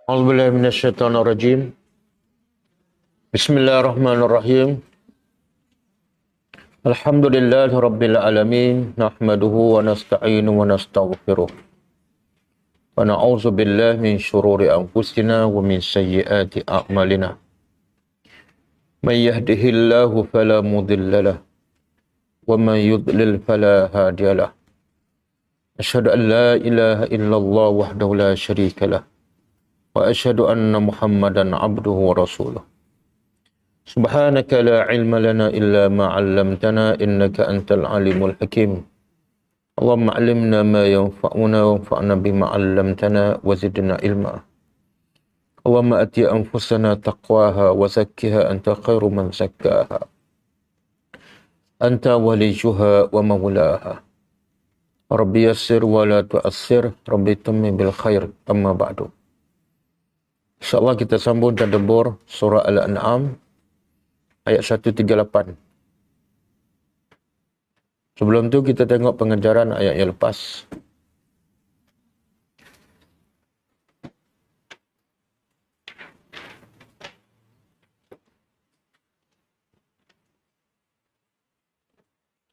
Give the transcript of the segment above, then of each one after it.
A'udzubillahi minasyaitonirrajim. Bismillahirrahmanirrahim. Alhamdulillahi rabbil alamin. Nahmaduhu wa nasta'inu wa nastaghfiruh. Wa na'udzu billahi min syururi anfusina wa min sayyiati a'malina. Man yahdihillahu fala mudilla lahu wa man yudlil fala hadiya lahu. Asyhadu an la ilaha illallah wahdahu la syarika lahu wa asyhadu anna Muhammadan abduhu wa rasuluh. Subhanaka la ilma lana illa ma 'allamtana innaka antal alimul hakim. Allahumma 'allimna ma yanfa'una wanfa'na bima 'allamtana wa zidna ilma. Allahumma ati anfusana taqwaha wa zakkiha anta khairu man zakkaha. Anta waliyuha wa mawlaha. Rabbi yassir wa la tu'assir, Rabbi tammim bil khair, amma ba'du. InsyaAllah kita sambung tadabbur surah Al-An'am ayat 138. Sebelum tu kita tengok pengajaran ayat yang lepas.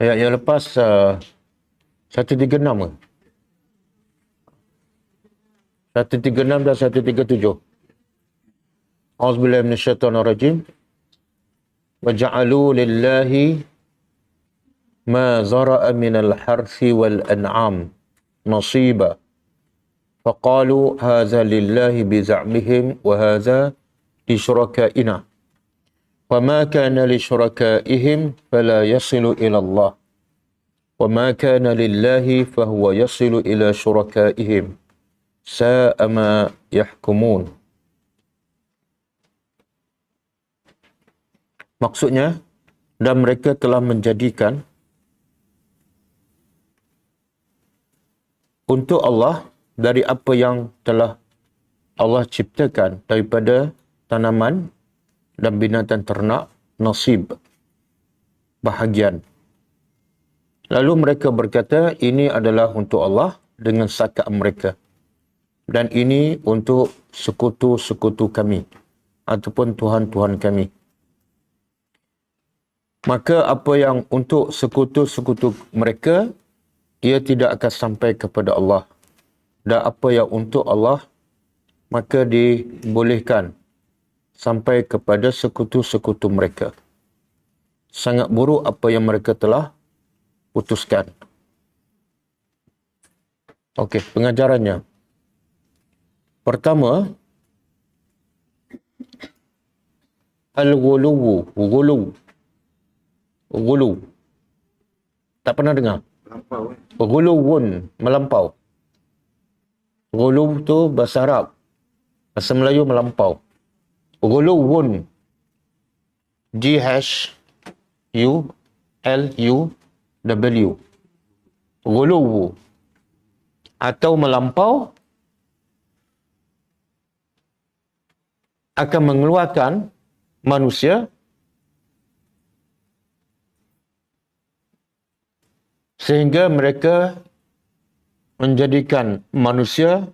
Ayat yang lepas 136 ke? 136 dan 137. A'udzubillahi minasyaitonirrajim. Wa ja'alu lillahi ma zara'a minal harthi wal an'am nasiba. Faqalu hadza lillahi biza'mihim wa hadza li syurakaina. Wa ma kana li syurakaihim fala yasilu ila Allah. Wa ma kana lillahi fahuwa yasilu ila syurakaihim. Sa'a ma yahkumun. Maksudnya, dan mereka telah menjadikan untuk Allah dari apa yang telah Allah ciptakan daripada tanaman dan binatang ternak, nasib, bahagian. Lalu mereka berkata, ini adalah untuk Allah dengan sakat mereka. Dan ini untuk sekutu-sekutu kami ataupun Tuhan-Tuhan kami. Maka apa yang untuk sekutu-sekutu mereka, ia tidak akan sampai kepada Allah. Dan apa yang untuk Allah, maka dibolehkan sampai kepada sekutu-sekutu mereka. Sangat buruk apa yang mereka telah putuskan. Okey, pengajarannya. Pertama, al-ghuluw, ghulu. Tak pernah dengar? Melampau. Ghuluwun, melampau. Ghuluw tu bahasa Arab. Bahasa Melayu melampau. Ghuluwun. G-H-U-L-U-W. Ghuluw. Atau melampau akan mengeluarkan manusia sehingga mereka menjadikan manusia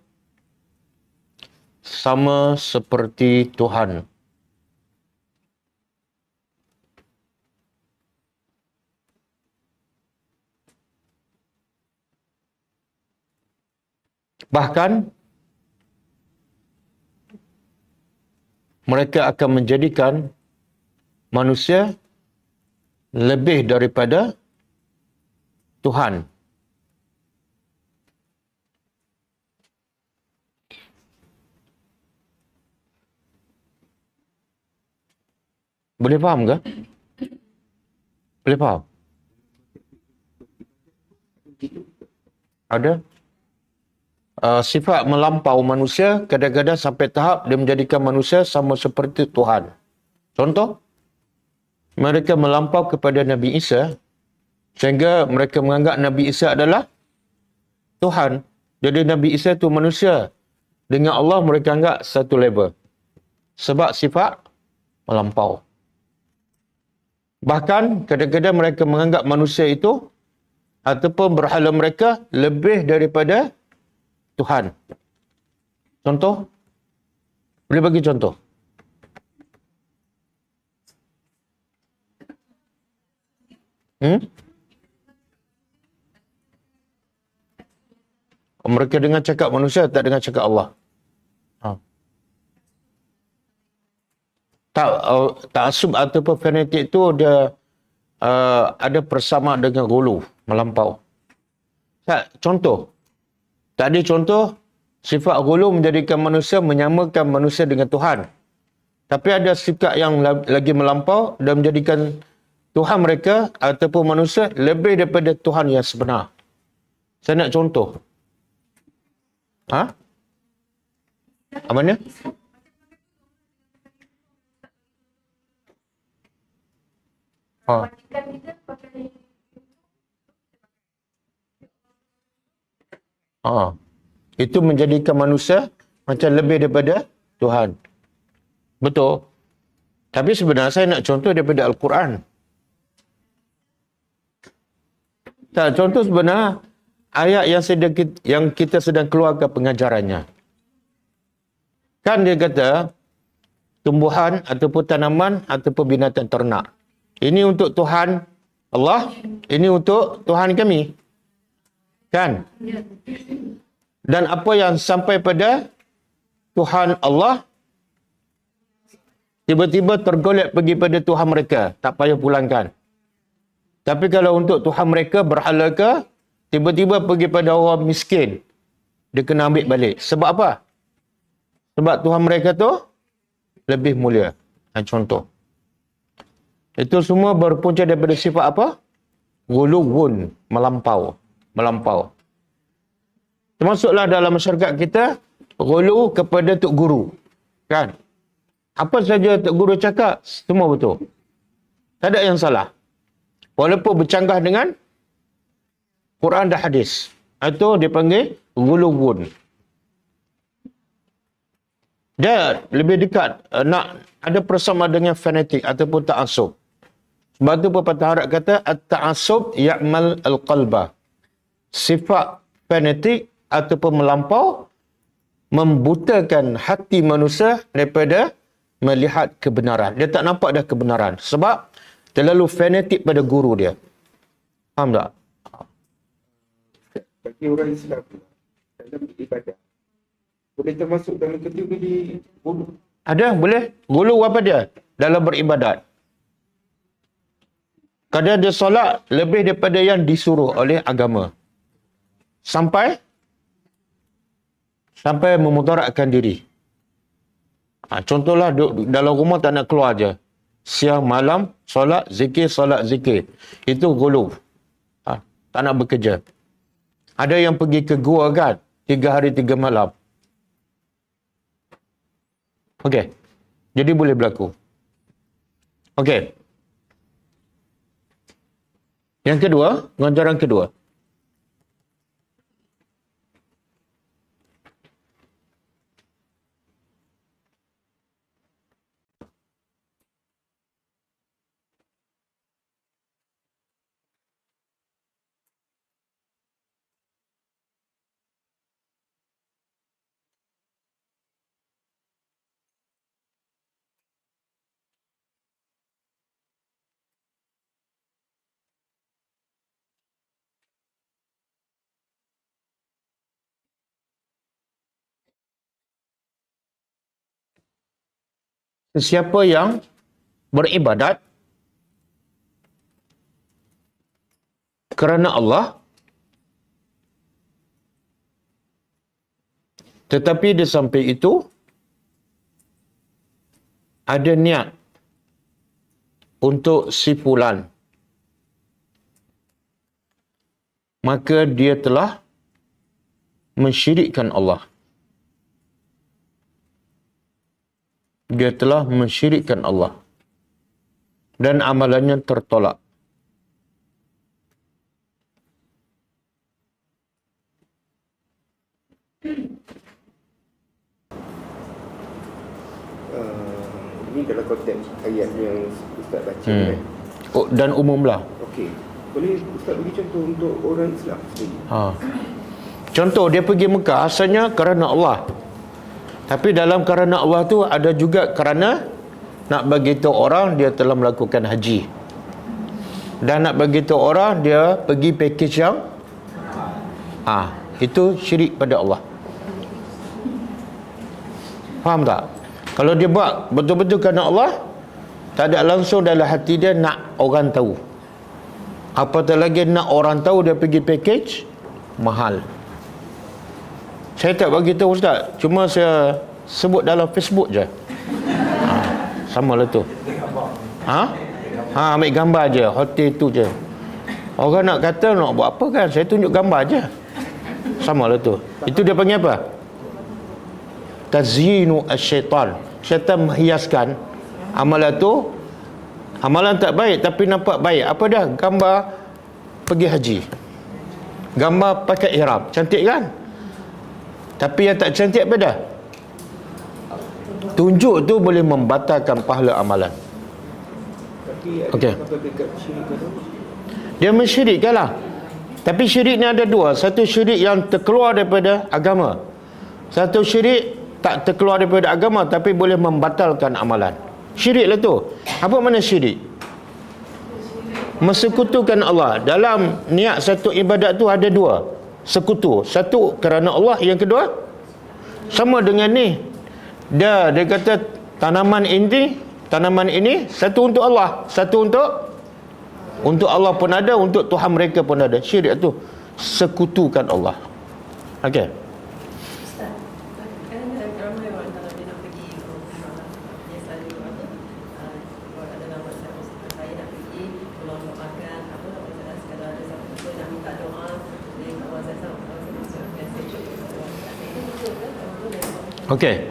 sama seperti Tuhan. Bahkan mereka akan menjadikan manusia lebih daripada Tuhan. Boleh faham ke? Boleh faham? Ada? Sifat melampau manusia kadang-kadang sampai tahap dia menjadikan manusia sama seperti Tuhan. Contoh, mereka melampau kepada Nabi Isa sehingga mereka menganggap Nabi Isa adalah Tuhan. Jadi Nabi Isa itu manusia. Dengan Allah mereka anggap satu level. Sebab sifat melampau. Bahkan kadang-kadang mereka menganggap manusia itu ataupun berhala mereka lebih daripada Tuhan. Contoh, Boleh bagi contoh? Mereka dengar cakap manusia, tak dengar cakap Allah. Ta'assub ataupun fanatik itu dia ada bersama dengan gulu, melampau. Contoh. Tadi contoh, sifat gulu menjadikan manusia menyamakan manusia dengan Tuhan. Tapi ada sikap yang lagi melampau dan menjadikan Tuhan mereka ataupun manusia lebih daripada Tuhan yang sebenar. Saya nak contoh. Apa mana? Itu menjadikan manusia macam lebih daripada Tuhan. Betul. Tapi sebenarnya saya nak contoh daripada Al-Quran. Contoh sebenarnya ayat yang kita sedang keluarkan pengajarannya. Kan dia kata tumbuhan ataupun tanaman ataupun binatang ternak. Ini untuk Tuhan Allah, ini untuk Tuhan kami. Kan? Dan apa yang sampai pada Tuhan Allah, tiba-tiba tergolek pergi pada Tuhan mereka. Tak payah pulangkan. Tapi kalau untuk Tuhan mereka berhala ke, tiba-tiba pergi pada orang miskin, dia kena ambil balik. Sebab apa? Sebab Tuhan mereka tu lebih mulia. Contoh. Itu semua berpunca daripada sifat apa? Guluwun, melampau. Termasuklah dalam masyarakat kita, gulu kepada tok guru. Kan? Apa saja tok guru cakap, semua betul. Tak ada yang salah. Walaupun bercanggah dengan Quran dan hadis. Itu dipanggil guluwun. Dia lebih dekat nak ada bersama dengan fanatik ataupun ta'assub. Sebab tu pepatah Arab kata at-ta'assub ya'mal al-qalba. Sifat fanatik ataupun melampau membutakan hati manusia daripada melihat kebenaran. Dia tak nampak dah kebenaran sebab terlalu fanatik pada guru dia. Faham tak? Bagi orang Islam dalam ibadah, boleh termasuk dalam kategori gulu? Ada, boleh. Gulu apa dia? Dalam beribadat. Kadang dia solat lebih daripada yang disuruh oleh agama. Sampai memudaratkan diri. Contohlah dalam rumah tak nak keluar je. Siang malam solat zikir. Itu gulu. Tak nak bekerja. Ada yang pergi ke gua kan 3 hari 3 malam. Okey. Jadi boleh berlaku. Okey. Yang kedua, pengajaran kedua. Sesiapa yang beribadat kerana Allah, tetapi di samping itu ada niat untuk si fulan, maka dia telah mensyirikkan Allah. Dia telah mensyirikkan Allah. Dan amalannya tertolak. Ini dalam konteks ayat yang Ustaz baca kan? Dan umumlah. Okey. Boleh Ustaz bagi contoh untuk orang Islam sendiri? Contoh, dia pergi Mekah asalnya kerana Allah. Tapi dalam kerana Allah tu ada juga kerana nak bagi tahu orang dia telah melakukan haji. Dan nak bagi tahu orang dia pergi package yang itu syirik pada Allah. Faham tak? Kalau dia buat betul-betul kerana Allah, tak ada langsung dalam hati dia nak orang tahu. Apatah lagi nak orang tahu dia pergi package mahal. Saya tak bagi tahu Ustaz, cuma saya sebut dalam Facebook je. Samalah tu. Ambil gambar je, hotel tu je. Orang nak kata nak buat apa kan, saya tunjuk gambar je. Samalah tu. Itu dia panggil apa? Tazyinu asyaitan. Syaitan menghiaskan amalan tu. Amalan tak baik tapi nampak baik. Apa dah? Gambar pergi haji, gambar pakai ihram, cantik kan? Tapi yang tak cantik apa dah? Tunjuk tu boleh membatalkan pahala amalan. Okey. Dia mensyirikkan lah. Tapi syirik ni ada dua. Satu syirik yang terkeluar daripada agama. Satu syirik tak terkeluar daripada agama tapi boleh membatalkan amalan. Syirik lah tu. Apa makna syirik? Mensekutukan Allah. Dalam niat satu ibadat tu ada dua. Sekutu. Satu kerana Allah, yang kedua sama dengan ni. Dia kata tanaman ini satu untuk Allah, satu untuk Allah pun ada, untuk Tuhan mereka pun ada. Syirik tu sekutukan Allah. Okey. Okey.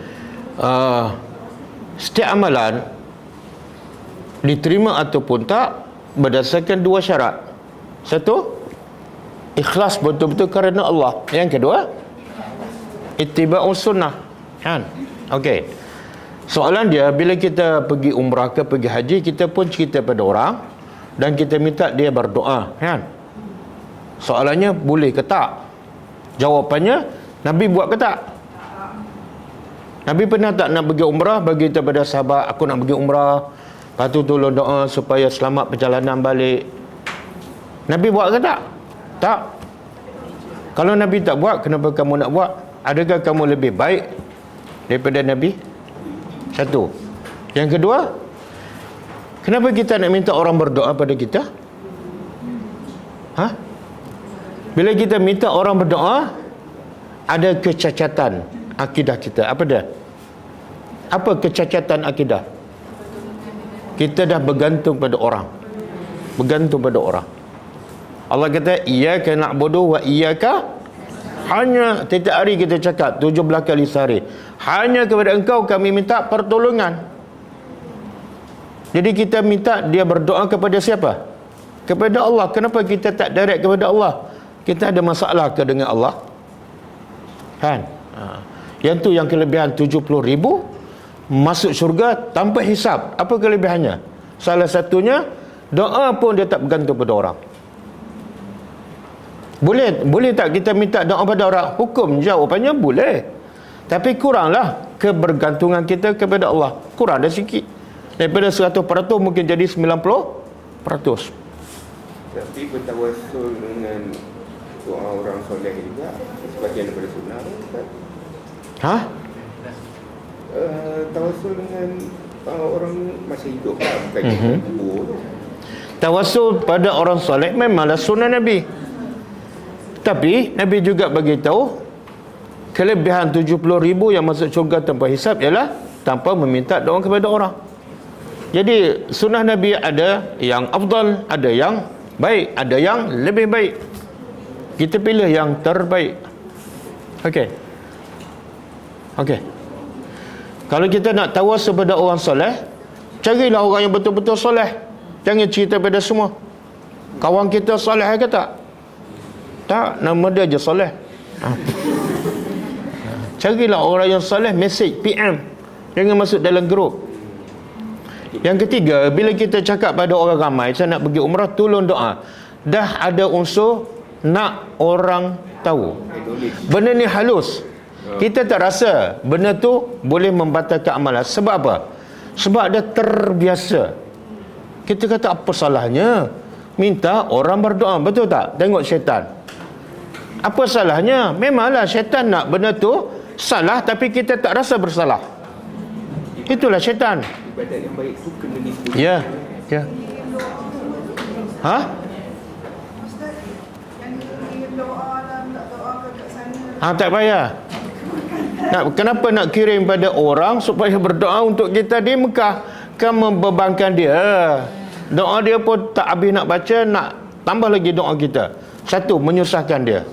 Setiap amalan diterima ataupun tak berdasarkan dua syarat. Satu, ikhlas betul-betul kerana Allah. Yang kedua, ittiba'us sunnah. Kan? Okey. Soalan dia, bila kita pergi umrah ke pergi haji, kita pun cerita pada orang dan kita minta dia berdoa, kan? Soalannya boleh ke tak? Jawapannya, Nabi buat ke tak? Nabi pernah tak nak pergi umrah, bagi kepada sahabat, aku nak pergi umrah, lepas tu tolong doa supaya selamat perjalanan balik. Nabi buat ke tak? Tak. Kalau Nabi tak buat, kenapa kamu nak buat? Adakah kamu lebih baik daripada Nabi? Satu. Yang kedua, kenapa kita nak minta orang berdoa pada kita? Bila kita minta orang berdoa, ada kecacatan akidah kita. Apa dia? Apa kecacatan akidah? Kita dah bergantung pada orang. Bergantung pada orang. Allah kata, iyyaka na'budu wa iyyaka, hanya setiap hari kita cakap 17 kali sehari, hanya kepada engkau kami minta pertolongan. Jadi kita minta dia berdoa kepada siapa? Kepada Allah. Kenapa kita tak direct kepada Allah? Kita ada masalah ke dengan Allah? Kan? Yang tu yang kelebihan 70,000 masuk syurga tanpa hisap. Apa kelebihannya? Salah satunya, doa pun dia tak bergantung pada orang. Boleh tak kita minta doa pada orang? Hukum jawapannya boleh. Tapi kuranglah kebergantungan kita kepada Allah. Kurang dah sikit. Daripada 100% mungkin jadi 90%. Tapi bertawassul dengan doa orang soleh juga sebagian daripada sunnah kan? Tawassul dengan orang masih hidup lah, bukan kubur tu. Tawassul pada orang soleh memanglah sunnah Nabi. Tapi Nabi juga bagi tahu kelebihan 70,000 yang masuk syurga tanpa hisap ialah tanpa meminta doa kepada orang. Jadi sunnah Nabi ada yang afdal, ada yang baik, ada yang lebih baik. Kita pilih yang terbaik. Okey. Kalau kita nak tawassul pada orang soleh, carilah orang yang betul-betul soleh. Jangan cerita pada semua. Kawan kita soleh ke tak? Tak, nama dia je soleh. Carilah orang yang soleh, message, PM. Jangan masuk dalam grup. Yang ketiga, bila kita cakap pada orang ramai, saya nak pergi umrah, tolong doa. Dah ada unsur nak orang tahu. Benda ni halus. Kita tak rasa benda tu boleh membatalkan amalan. Sebab apa? Sebab dia terbiasa. Kita kata apa salahnya minta orang berdoa, betul tak? Tengok syaitan. Apa salahnya? Memanglah syaitan nak benda tu salah, tapi kita tak rasa bersalah. Itulah syaitan. Ibadat yang baik tu kena disebut. Ya, ya. Ha? Tak payah. Kenapa nak kirim pada orang supaya berdoa untuk kita di Mekah? Kan membebankan dia. Doa dia pun tak habis nak baca, nak tambah lagi doa kita. Satu, menyusahkan dia.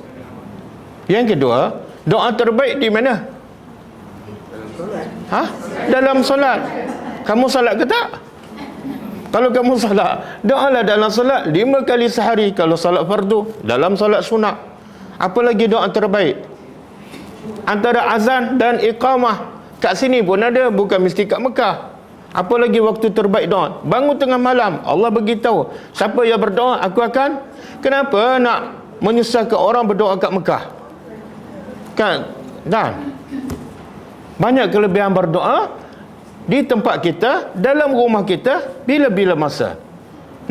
Yang kedua, doa terbaik di mana? Dalam solat. Kamu solat ke tak? Kalau kamu solat, doalah dalam solat 5 kali sehari. Kalau solat fardu, dalam solat sunat. Apa lagi doa terbaik? Antara azan dan iqamah. Kat sini pun ada, bukan mesti kat Mekah. Apa lagi waktu terbaik doa? Bangun tengah malam, Allah beritahu, siapa yang berdoa, aku akan. Kenapa nak menyusahkan orang berdoa kat Mekah? Kan? Dan banyak kelebihan berdoa di tempat kita, dalam rumah kita, bila-bila masa.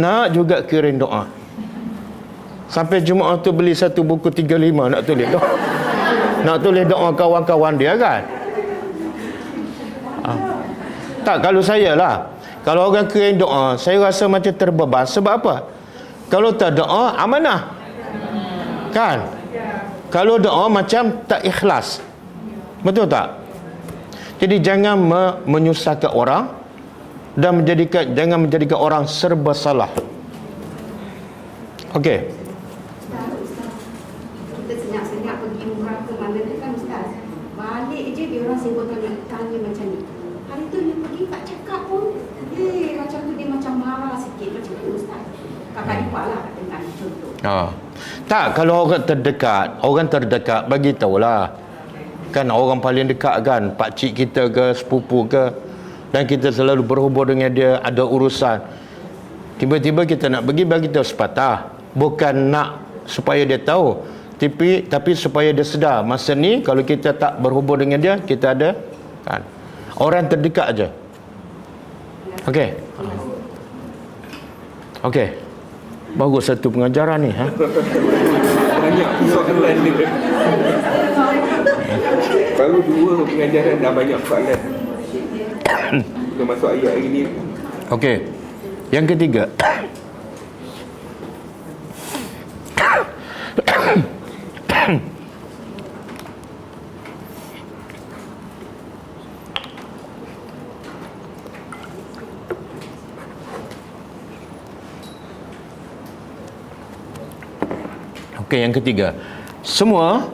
Nak juga kirim doa. Sampai Jumaat tu beli satu buku 35 nak tulis doa. Nak tulis doa kawan-kawan dia kan. Tak, kalau saya lah, kalau orang kirim doa, saya rasa macam terbeban. Sebab apa? Kalau tak doa, amanah. Kan? Kalau doa macam tak ikhlas. Betul tak? Jadi jangan menyusahkan orang dan jangan menjadikan orang serba salah. Okey. Kita senyap-senyap pergi umrah ke mana tu kan Ustaz. Balik je dia orang sibuk tanya macam ni. Hari tu dia pergi tak cakap pun. Macam tu dia macam marah sikit. Macam tu Ustaz. Kakak ipar lah dengan contoh. Tak, kalau orang terdekat bagi tahulah. Kan orang paling dekat kan, pakcik kita ke, sepupu ke, dan kita selalu berhubung dengan dia, ada urusan. Tiba-tiba kita nak pergi, bagi tahu sepatah. Bukan nak supaya dia tahu, tapi supaya dia sedar masa ni kalau kita tak berhubung dengan dia, kita ada kan orang terdekat aja. Okey. Okey. Bagus satu pengajaran ni, Banyak soalan dia. Baru 2 pengajaran dah banyak soalan. Kita masuk ayat hari ni. Okey. Yang ketiga. Okey, yang ketiga. Semua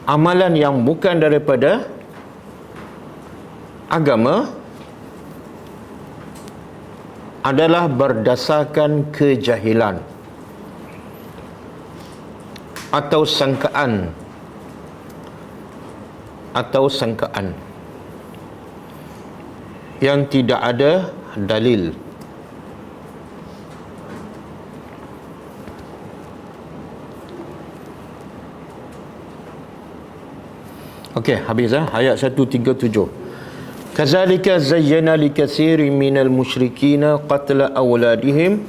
amalan yang bukan daripada agama adalah berdasarkan kejahilan atau sangkaan yang tidak ada dalil. Okey, habis ayat 137. Kazalika zayyana likatsirin minal musyrikina qatla awladihim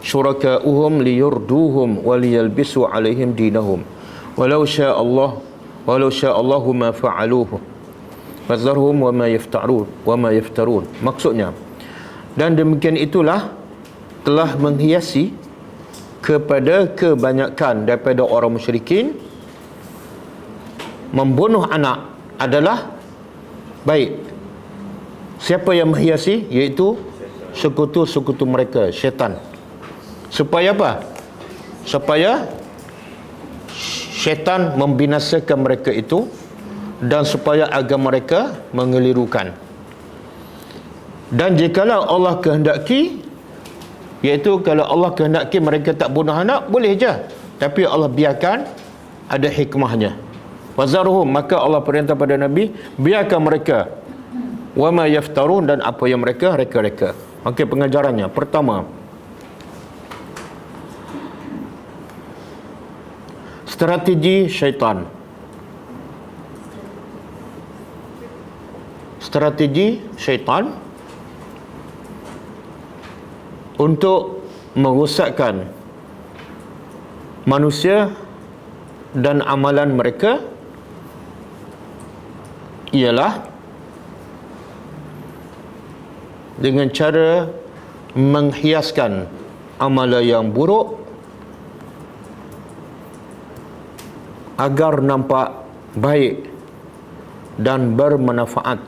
syuraka'uhum liyurduhum waliyalbisu alaihim dinahum walau sya'allahu ma fa'aluhu fazarhum wa ma yaftarun. Maksudnya, dan demikian itulah telah menghiasi kepada kebanyakan daripada orang musyrikin membunuh anak adalah baik. Siapa yang menghiasi? Iaitu sekutu-sekutu mereka, syaitan. Supaya apa? Supaya syaitan membinasakan mereka itu, dan supaya agama mereka mengelirukan. Dan jikalau Allah kehendaki, iaitu kalau Allah kehendaki mereka tak bunuh anak, boleh je. Tapi Allah biarkan, ada hikmahnya. Wazarhum, maka Allah perintah pada Nabi, biarkan mereka. Wa ma yaftarun, dan apa yang mereka reka-reka. Okey, pengajarannya. Pertama, Strategi syaitan. Strategi syaitan untuk merosakkan manusia dan amalan mereka ialah dengan cara menghiaskan amalan yang buruk agar nampak baik dan bermanfaat.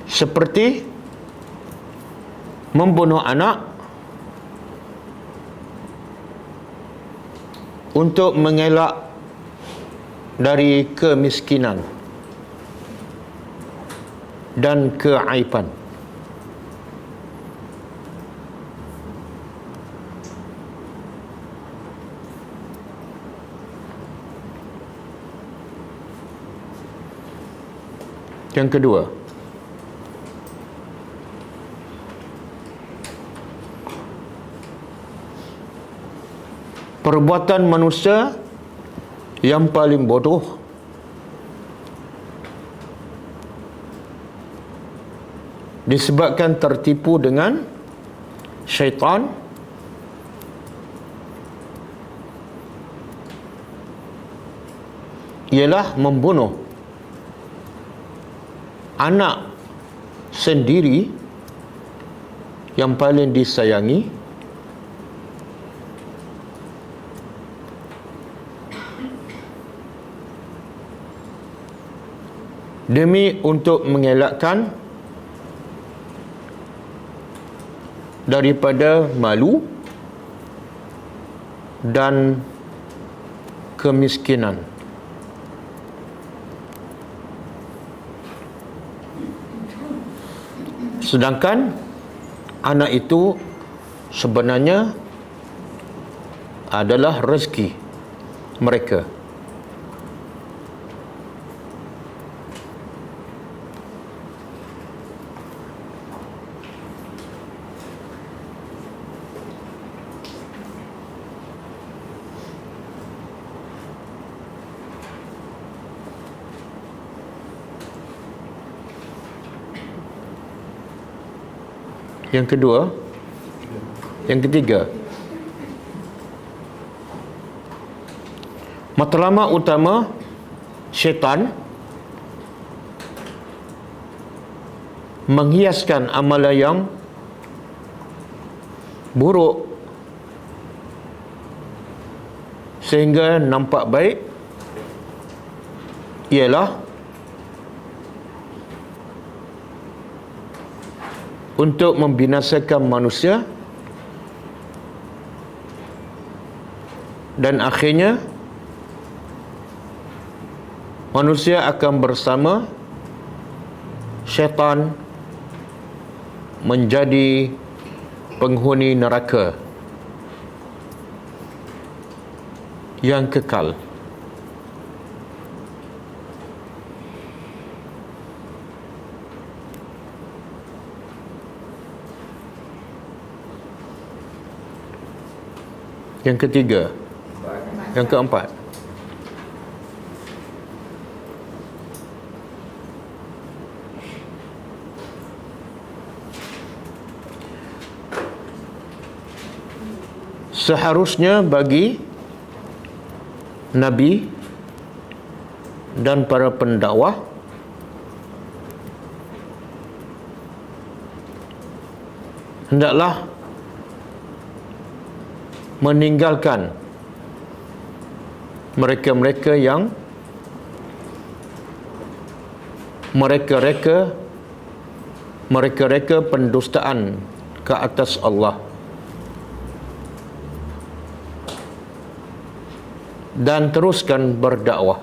Seperti membunuh anak untuk mengelak dari kemiskinan dan keaiban. Yang kedua, perbuatan manusia yang paling bodoh disebabkan tertipu dengan syaitan ialah membunuh anak sendiri yang paling disayangi demi untuk mengelakkan daripada malu dan kemiskinan. Sedangkan anak itu sebenarnya adalah rezeki mereka. Yang kedua, yang ketiga, matlamat utama syaitan menghiaskan amalan yang buruk sehingga nampak baik ialah untuk membinasakan manusia dan akhirnya manusia akan bersama syaitan menjadi penghuni neraka yang kekal. Yang ketiga, yang keempat, seharusnya bagi Nabi dan para pendakwah hendaklah meninggalkan mereka-mereka yang mereka-reka pendustaan ke atas Allah dan teruskan berdakwah.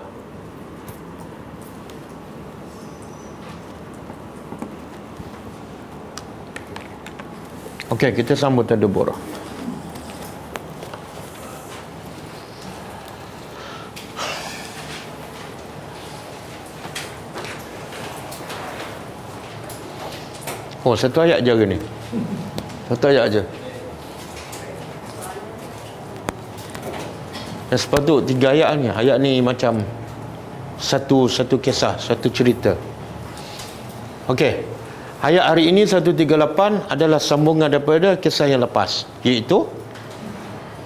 Okey, kita sambut tadabbur. Oh, satu ayat je ni. Satu ayat je. Dan sepatut 3 ayat ni. Ayat ni macam satu kisah, satu cerita. Okey. Ayat hari ini 138 adalah sambungan daripada kisah yang lepas, iaitu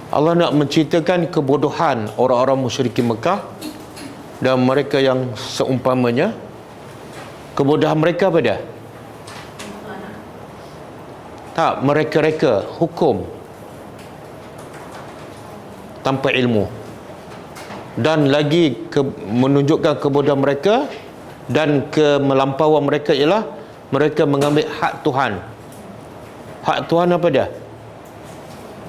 Allah nak menceritakan kebodohan orang-orang musyrikin Mekah dan mereka yang seumpamanya. Kebodohan mereka apa dia? Tak, mereka-reka hukum tanpa ilmu. Dan lagi menunjukkan kebodohan mereka dan kemelampauan mereka ialah mereka mengambil hak Tuhan. Hak Tuhan apa dia?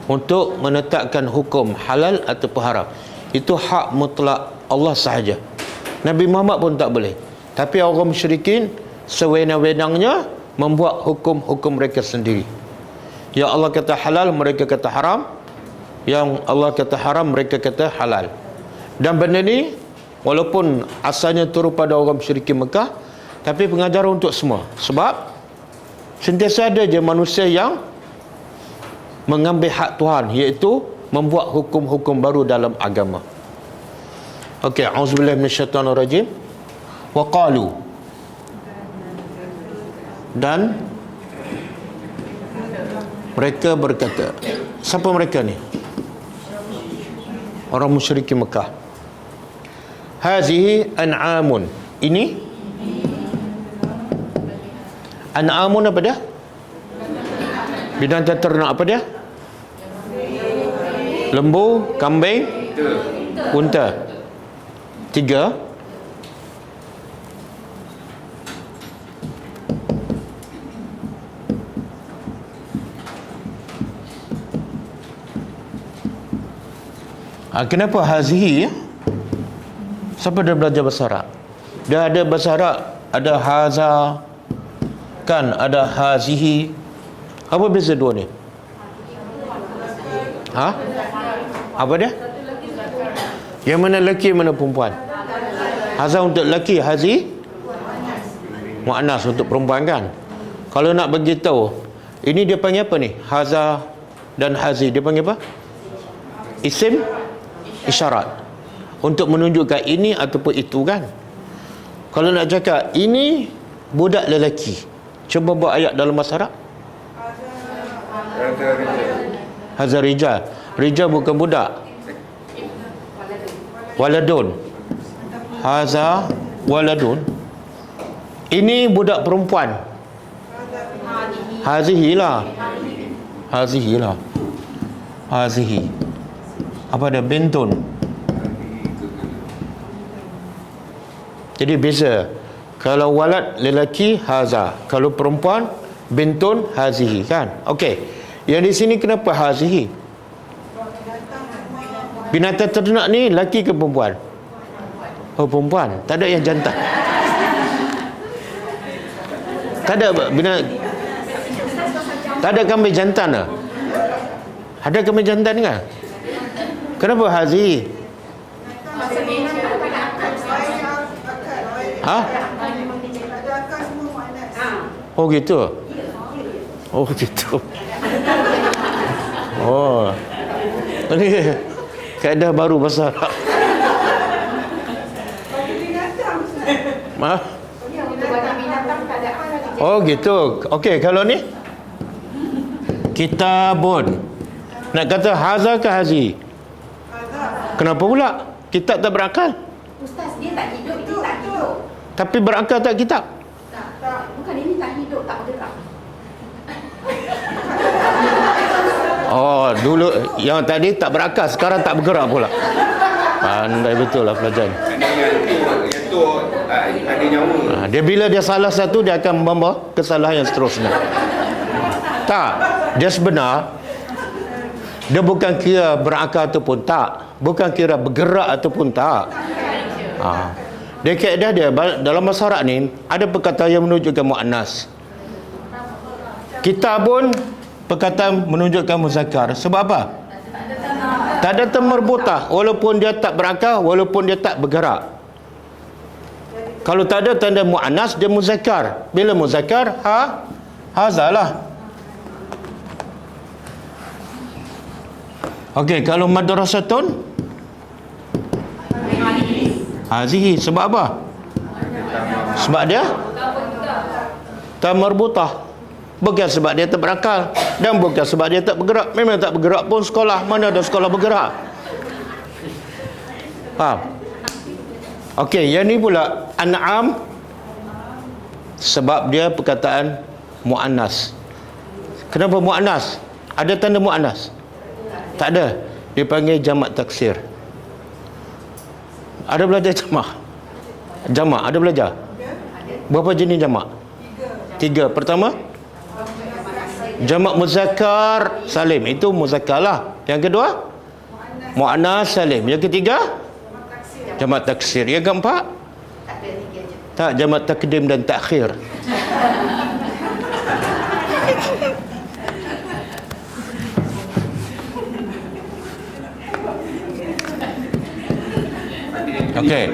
Untuk menetapkan hukum halal ataupun haram. Itu hak mutlak Allah sahaja. Nabi Muhammad pun tak boleh. Tapi orang musyrikin sewenang-wenangnya membuat hukum-hukum mereka sendiri. Ya Allah kata halal, mereka kata haram. Yang Allah kata haram, mereka kata halal. Dan benda ni walaupun asalnya turun pada orang musyrikin Mekah, tapi pengajaran untuk semua. Sebab sentiasa ada je manusia yang mengambil hak Tuhan, iaitu membuat hukum-hukum baru dalam agama. Okey, auzubillahi minasyaitonirrajim. Wa qalu, dan mereka berkata, siapa mereka ni? Orang musyrikin Mekah. Hazihi an'amun. Ini an'amun apa dia? Binatang ternak apa dia? Lembu, kambing, unta. 3. Kenapa hazihi? Siapa dah belajar bahasa Arab? Dah ada bahasa Arab, ada haza, kan, ada hazihi. Apa beza dua ni? Ha? Apa dia? Yang mana lelaki, mana perempuan? Haza untuk lelaki, hazi muannas untuk perempuan, kan? Kalau nak bagi tahu, ini dia panggil apa ni? Haza dan hazi dia panggil apa? Isim isyarat, untuk menunjukkan ini ataupun itu, kan? Kalau nak cakap ini budak lelaki, cuba buat ayat dalam bahasa Arab. Haza rijal. Rijal bukan budak. Waladun. Haza waladun. Ini budak perempuan. Hazihi lah. Hazihi lah. Hazihi. Apa ada? Bintun. Jadi beza. Kalau walad lelaki, haza. Kalau perempuan, bintun, hazihi, kan? Okey. Yang di sini kenapa hazihi? Binatang ternak ni lelaki ke perempuan? Oh, perempuan. Tak ada yang jantan. Tak ada tak ada kambing jantan lah. Ada kambing jantan kan? Kenapa hazihi? Ha? Oh gitu. Oh gitu. Oh. Ini kaedah baru bahasa Arab. Ha? Oh gitu. Okey, kalau ni kitabun. Nak kata haza ke hazi? Kenapa pula? Kitab tak berakal? Ustaz, dia tak hidup, dia tak hidup. Tapi berakal tak kitab? Tak. Bukan ini tak hidup, tak bergerak. Oh, dulu yang tadi tak berakal, sekarang tak bergerak pula. Pandai betul lah pelajar. Yang tu ada nyawa. Dia bila dia salah satu, dia akan membawa kesalahan yang seterusnya. Tak, dia sebenar. Dia bukan kira berakal ataupun tak, bukan kira bergerak ataupun tak. Dia kaedah dia dalam bahasa Arab ni ada perkataan yang menunjukkan muannas. Kitabun perkataan menunjukkan muzakkar. Sebab apa? Tak ada temerbutah, walaupun dia tak berakal, walaupun dia tak bergerak. Kalau tak ada tanda muannas, dia muzakkar. Bila muzakkar, Hazalah. Okey, kalau madrasatun hazihi. Sebab apa? Sebab dia tak marbutah. Bukan sebab dia tak berakal, dan bukan sebab dia tak bergerak. Memang tak bergerak pun sekolah. Mana ada sekolah bergerak? Faham? Okey, yang ni pula An'am, sebab dia perkataan muannas. Kenapa muannas? Ada tanda muannas? Tak ada. Dipanggil jamak taksir. Ada belajar jamak? Jamak ada belajar? Berapa jenis jamak? 3. Pertama, jamak muzakkar salim. Itu muzakkar lah. Yang kedua, muannas salim. Yang ketiga, jamak taksir. Yang keempat, tak, jamak takdim dan takhir. Okey.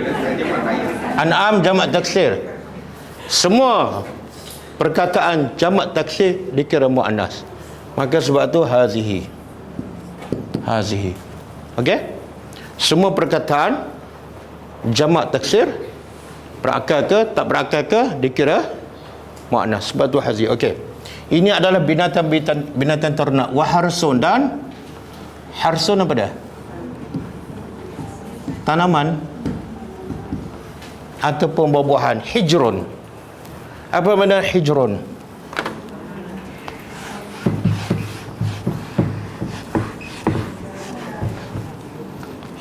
An'am jamak taksir. Semua perkataan jamak taksir dikira muannas. Maka sebab tu hazihi. Hazihi. Okey? Semua perkataan jamak taksir, berakal ke tak berakal ke, dikira muannas. Sebab tu hazihi. Okey. Ini adalah binatang ternak. Wa harsun, dan harsun apa dia? Tanaman ataupun buah-buahan. Hijrun. Apa makna hijrun?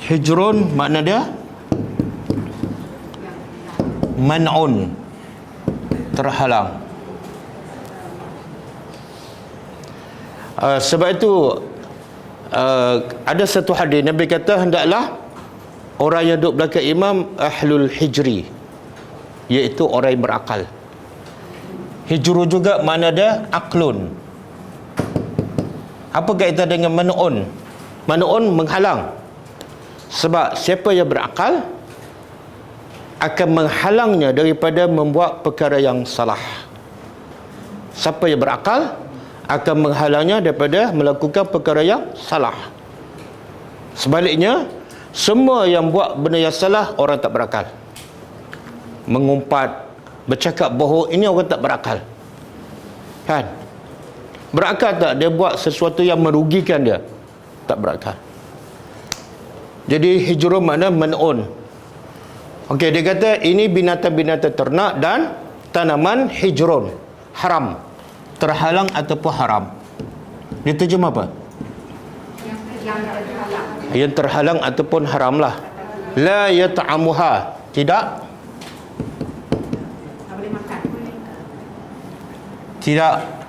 Hijrun makna dia man'un, terhalang. Sebab itu ada satu hadis Nabi kata, hendaklah orang yang duduk belakang imam ahlul hijri, iaitu orang yang berakal. Hijru juga makna dia aklun. Apa kaitan dengan man'un? Man'un menghalang. Sebab siapa yang berakal akan menghalangnya daripada membuat perkara yang salah. Siapa yang berakal akan menghalangnya daripada melakukan perkara yang salah. Sebaliknya, semua yang buat benda yang salah orang tak berakal. Mengumpat, bercakap bohong, ini orang tak berakal. Kan? Berakal tak dia buat sesuatu yang merugikan dia? Tak berakal. Jadi hijrun makna man'un. Okey, dia kata ini binatang-binatang ternak dan tanaman hijrun, haram, terhalang ataupun haram. Dia terjemah apa? Yang terhalang ataupun haram lah. La yat'amuha, tidak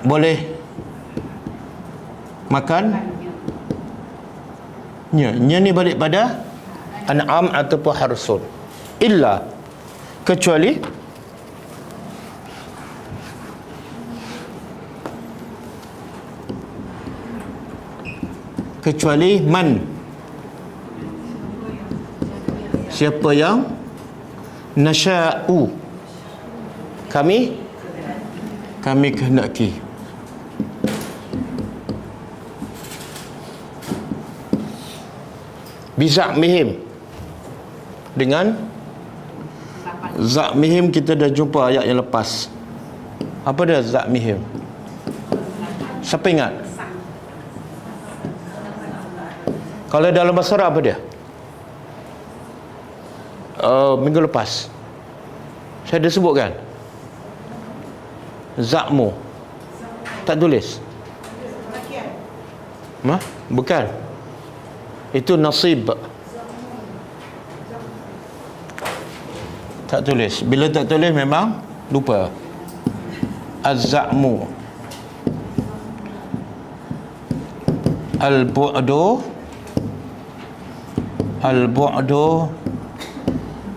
boleh makan. Nya ni balik pada an'am ataupun harsun. Illa, kecuali man, siapa yang nasya'u, kami kehendaki. Biza'mihim, dengan za'mihim kita dah jumpa ayat yang lepas. Apa dia za'mihim? Siapa ingat? Kalau dalam bahasa Arab apa dia? Minggu lepas saya dah sebutkan. Za'mu. Tak tulis? Bukan. Itu nasib. Tak tulis. Bila tak tulis memang lupa. Az-za'mu. Al-bu'du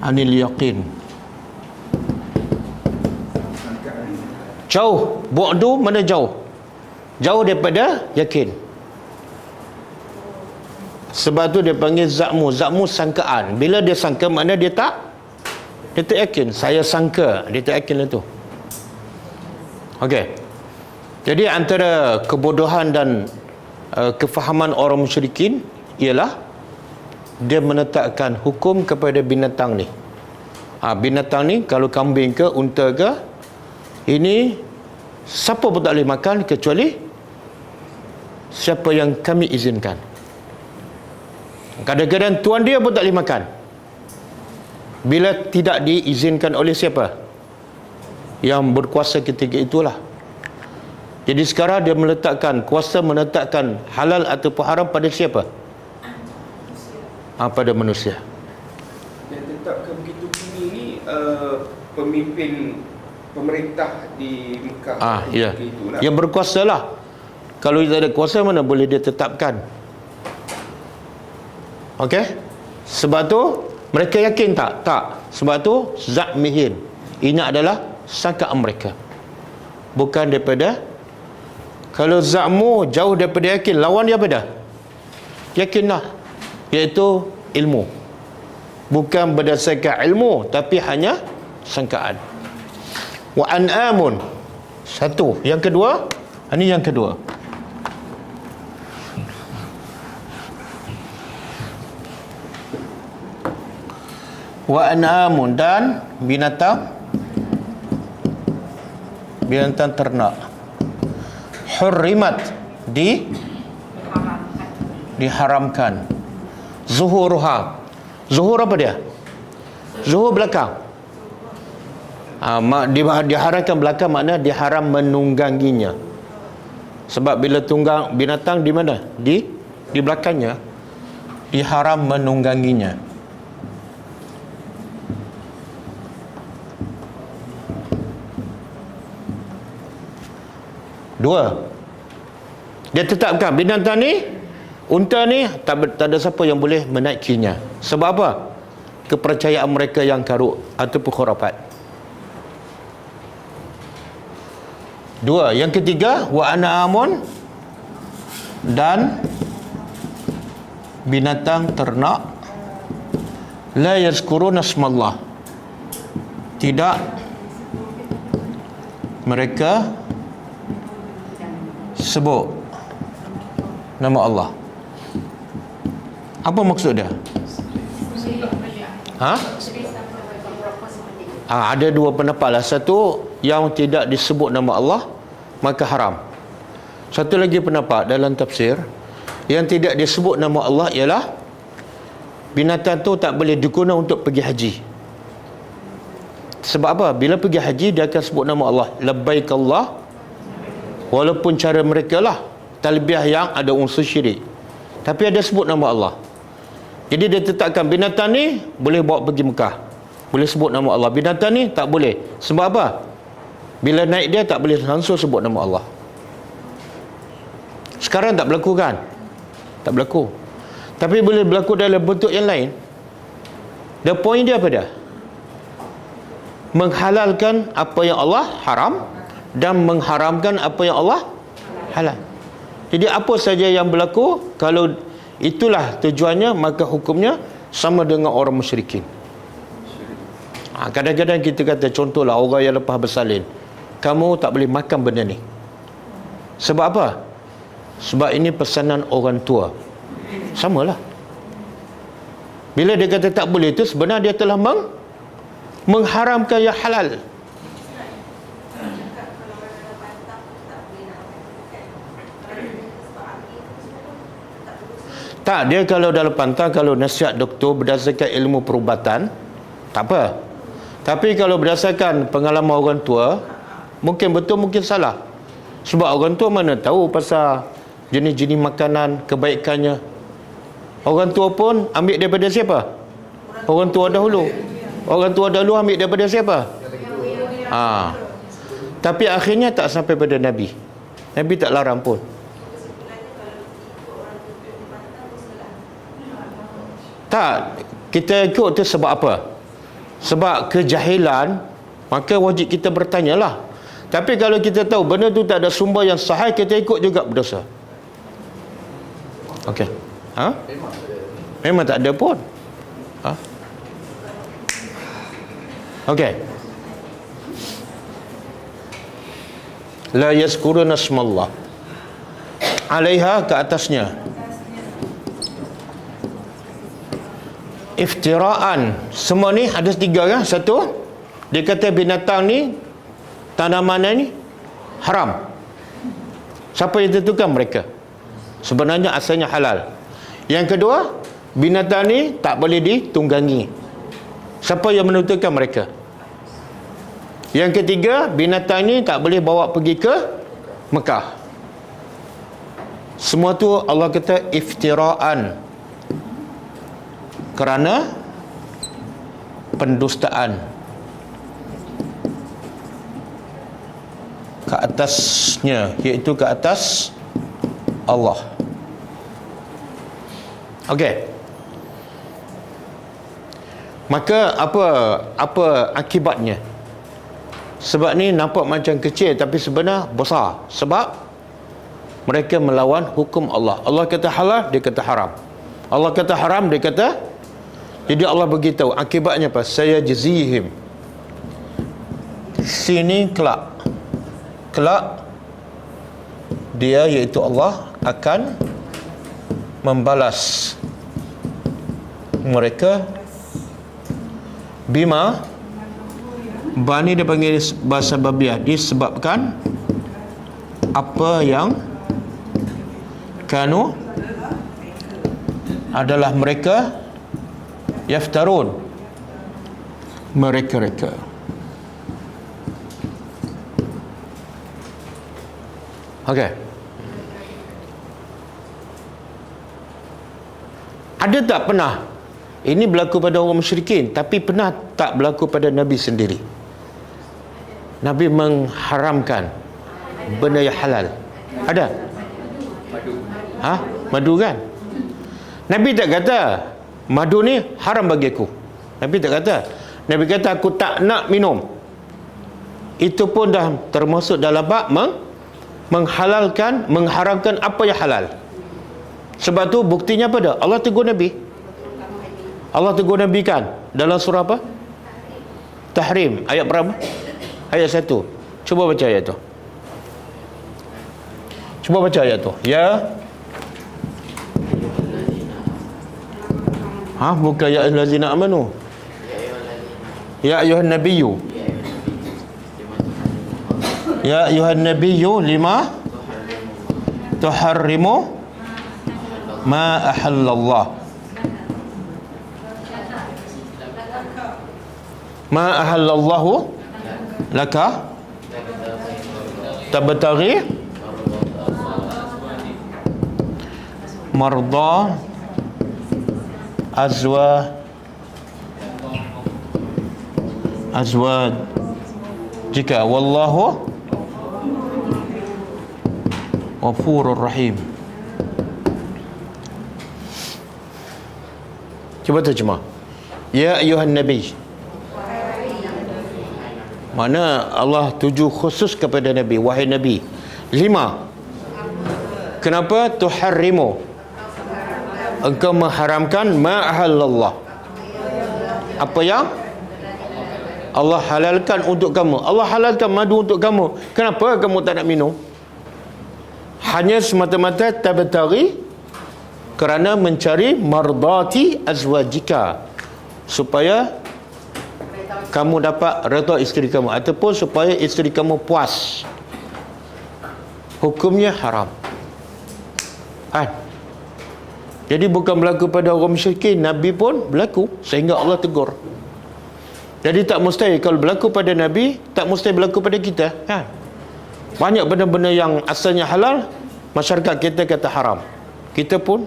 anil yaqin. Jauh. Bu'du mana jauh? Jauh daripada yakin. Sebab tu dia panggil za'mu. Za'mu sangkaan. Bila dia sangka makna dia tak yakin. Saya sangka, dia tak yakin lah tu. Okey. Jadi antara kebodohan dan kefahaman orang musyrikin ialah dia menetapkan hukum kepada binatang ni. Binatang ni kalau kambing ke, unta ke, ini siapa pun tak boleh makan kecuali siapa yang kami izinkan. Kadang-kadang tuan dia pun tak boleh makan bila tidak diizinkan oleh siapa? Yang berkuasa ketika itulah. Jadi sekarang dia meletakkan, kuasa menetapkan halal ataupun haram pada siapa? Pada manusia. Yang tetapkan begitu tinggi ni pemimpin pemerintah di Mekah. Ya. Itulah. Yang berkuasa lah. Kalau dia ada kuasa, mana boleh dia tetapkan? Okey? Sebab tu mereka yakin tak? Tak. Sebab tu za'mihim. Ini adalah sangkaan mereka. Bukan daripada, kalau za'mu jauh daripada yakin, lawan dia apa dah? Yakinlah. Iaitu ilmu. Bukan berdasarkan ilmu, tapi hanya sangkaan. Wa an'amun. Satu. Yang kedua, ini yang kedua. Wa an'amun, dan binatang ternak. Hurrimat, diharamkan. Zuhuruha. Zuhur apa dia? Zuhur belakang. Diharamkan belakang makna diharam menungganginya. Sebab bila tunggang binatang di mana? Di belakangnya. Diharam menungganginya. Dua, dia tetapkan binatang ni, unta ni tak ada siapa yang boleh menaikinya. Sebab apa? Kepercayaan mereka yang karut ataupun khurafat. Dua. Yang ketiga, wa an'amun, dan binatang ternak la yazkuruna asmallah, tidak mereka sebut nama Allah. Apa maksud dia? Ada dua pendapat lah. Satu, yang tidak disebut nama Allah maka haram. Satu lagi pendapat dalam tafsir, yang tidak disebut nama Allah ialah binatang tu tak boleh digunakan untuk pergi haji. Sebab apa? Bila pergi haji dia akan sebut nama Allah, labbaik Allah, walaupun cara mereka lah talbiyah yang ada unsur syirik, tapi ada sebut nama Allah. Jadi dia tetapkan binatang ni boleh bawa pergi Mekah, boleh sebut nama Allah. Binatang ni tak boleh. Sebab apa? Bila naik dia tak boleh langsung sebut nama Allah. Sekarang tak berlaku kan? Tak berlaku. Tapi boleh berlaku dalam bentuk yang lain. The point dia apa dia? Menghalalkan apa yang Allah haram dan mengharamkan apa yang Allah halal. Jadi apa saja yang berlaku, kalau itulah tujuannya, maka hukumnya sama dengan orang musyrikin. Kadang-kadang kita kata, contohlah orang yang lepas bersalin, kamu tak boleh makan benda ni. Sebab apa? Sebab ini pesanan orang tua. Samalah. Bila dia kata tak boleh, itu sebenarnya dia telah mengharamkan yang halal. Tak, dia kalau dalam pantang, kalau nasihat doktor berdasarkan ilmu perubatan, tak apa. Tapi kalau berdasarkan pengalaman orang tua, mungkin betul, mungkin salah. Sebab orang tua mana tahu pasal jenis-jenis makanan, kebaikannya. Orang tua pun ambil daripada siapa? Orang tua dahulu. Orang tua dahulu ambil daripada siapa? Tapi akhirnya tak sampai pada Nabi. Nabi tak larang pun. Tak, kita ikut tu sebab apa? Sebab kejahilan, maka wajib kita bertanyalah. Tapi kalau kita tahu benda tu tak ada sumber yang sahih, kita ikut juga berdosa. Okey. Memang tak ada pun. Okey. La yazkuruna asmallah alaiha, ke atasnya. Iftiraan. Semua ni ada 3 kan? Satu, dia kata binatang ni, tanaman ni haram. Siapa yang tentukan? Mereka. Sebenarnya asalnya halal. Yang kedua, binatang ni tak boleh ditunggangi. Siapa yang menentukan? Mereka. Yang ketiga, binatang ni tak boleh bawa pergi ke Mekah. Semua tu Allah kata iftiraan, kerana pendustaan ke atasnya, iaitu ke atas Allah. Okey. Maka apa akibatnya? Sebab ni nampak macam kecil tapi sebenarnya besar. Sebab mereka melawan hukum Allah. Allah kata halal, dia kata haram. Allah kata haram, dia kata. Jadi Allah beritahu akibatnya apa? Saya jazihim. Sini kelak dia, iaitu Allah, akan membalas mereka bima. Bani dia panggil bahasa babiah, disebabkan apa yang kanu adalah mereka yaftarun, mereka. Okey. Ada tak pernah ini berlaku pada orang musyrikin, tapi pernah tak berlaku pada Nabi sendiri? Nabi mengharamkan benda yang halal. Ada? Madu kan? Nabi tak kata madu ni haram bagi aku. Nabi tak kata. Nabi kata aku tak nak minum. Itu pun dah termasuk dalam bab mengharamkan apa yang halal. Sebab tu buktinya apa dah? Allah tegur Nabi. Allah tegur Nabi kan dalam surah apa? Tahrim. Ayat berapa? Ayat 1. Cuba baca ayat tu. Cuba baca ayat tu. Ya. Bukan ya ayyuhallazina amanu. Ya ayyuhan nabiyyu. Ya ayyuhan nabiyyu lima tuharrimu ma ahallallah. Ma ahallallahu laka tabtaghi marda jika wallahu ghafurur rahim. Cuba terjemah. Ya ayuhan nabi. Mana Allah tuju khusus kepada Nabi. Wahai Nabi. 5. Kenapa tuharrimu? Engkau mengharamkan ma'ahallallah. Apa yang Allah halalkan untuk kamu. Allah halalkan madu untuk kamu. Kenapa kamu tak nak minum? Hanya semata-mata tabtaghi, kerana mencari mardati azwajika, supaya kamu dapat redha isteri kamu, ataupun supaya isteri kamu puas. Hukumnya haram. Jadi bukan berlaku pada orang musyrikin, Nabi pun berlaku, sehingga Allah tegur. Jadi tak mustahil kalau berlaku pada Nabi, tak mustahil berlaku pada kita. Banyak benda-benda yang asalnya halal, masyarakat kita kata haram. Kita pun.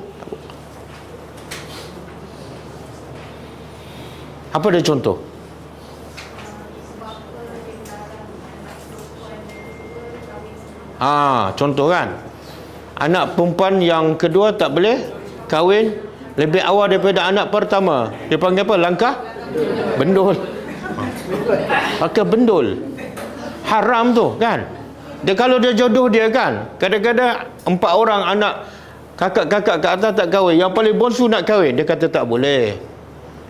Apa dia contoh? Contoh kan, anak perempuan yang kedua tak boleh kahwin lebih awal daripada anak pertama. Dia panggil apa? Langkah bendul. Langkah bendul. Haram tu kan. Dia kalau dia jodoh dia kan, kadang-kadang 4 orang anak kakak-kakak ke atas tak kahwin, yang paling bongsu nak kahwin, dia kata tak boleh.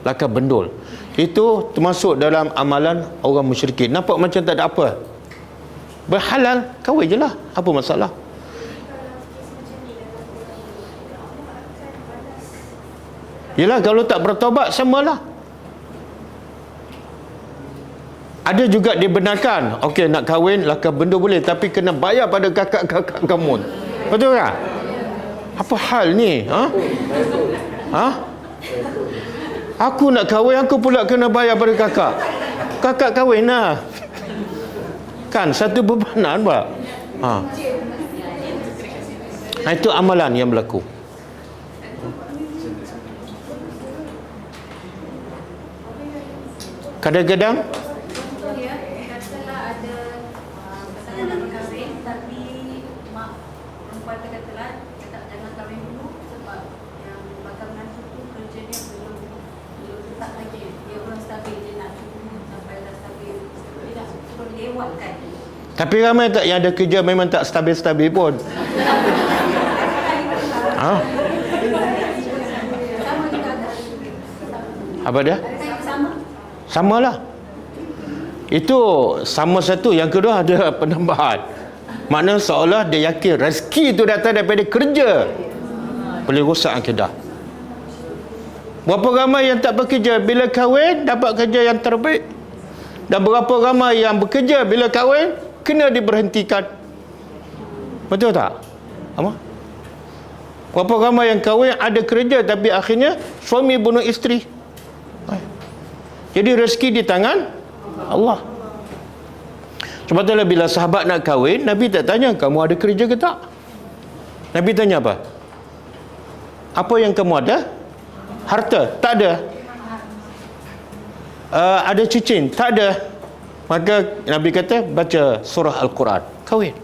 Langkah bendul. Itu termasuk dalam amalan orang musyrikin. Nampak macam tak ada apa. berhalal, kahwin je lah. Apa masalah? Yelah, kalau tak bertaubat, samalah. Ada juga dibenarkan, okey nak kahwin lakar benda boleh, tapi kena bayar pada kakak-kakak kamu. Betul tak? Apa hal ni? Aku nak kahwin, aku pula kena bayar pada kakak. Kakak kahwin lah. Kan satu bebanan pula. Itu amalan yang berlaku. Kadang-kadang Contohnya, katakanlah ada pasangan nak berkahwin, tapi mak perempuan tu katalah cakap jangan kahwin dulu sebab yang bakal menantu tu kerja dia belum tetap lagi. Dia belum stabil, dia nak tunggu sampai dah stabil. Dia nak suruh lewatkan. tapi ramai tak yang ada kerja memang tak stabil-stabil pun. Sama juga ada. Apa dia? Sama. Samalah. Itu sama satu. Yang kedua ada penambahan. Maknanya seolah dia yakin rezeki itu datang daripada kerja. Boleh rosak akidah. Berapa ramai yang tak bekerja, bila kahwin dapat kerja yang terbaik. Dan berapa ramai yang bekerja, bila kahwin kena diberhentikan. Betul tak? Apa? Berapa ramai yang kahwin ada kerja tapi akhirnya suami bunuh isteri. Jadi rezeki di tangan Allah. Sebab itulah bila sahabat nak kahwin, Nabi tak tanya kamu ada kerja ke tak. Nabi tanya apa? Apa yang kamu ada? Harta? Tak ada. Ada cincin? Tak ada. Maka Nabi kata baca surah Al-Quran, kahwin.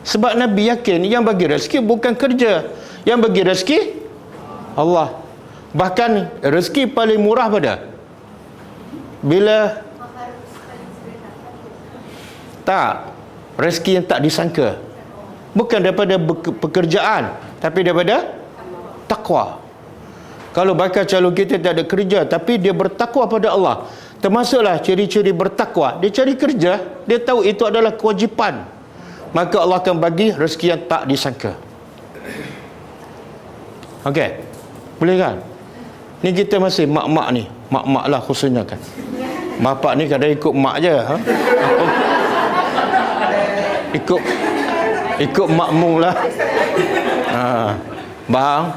Sebab Nabi yakin yang bagi rezeki bukan kerja, yang bagi rezeki Allah. Bahkan rezeki paling murah pada bila tak rezeki yang tak disangka, bukan daripada pekerjaan tapi daripada takwa. Kalau bakal calon kita tak ada kerja tapi dia bertakwa pada Allah, termasuklah ciri-ciri bertakwa, dia cari kerja, dia tahu itu adalah kewajipan, maka Allah akan bagi rezeki yang tak disangka. Okey, boleh kan? Ni kita masih mak-mak ni, mak-mak lah khususnya kan. Bapak ni kadang ikut mak je, ikut makmum lah. Bang,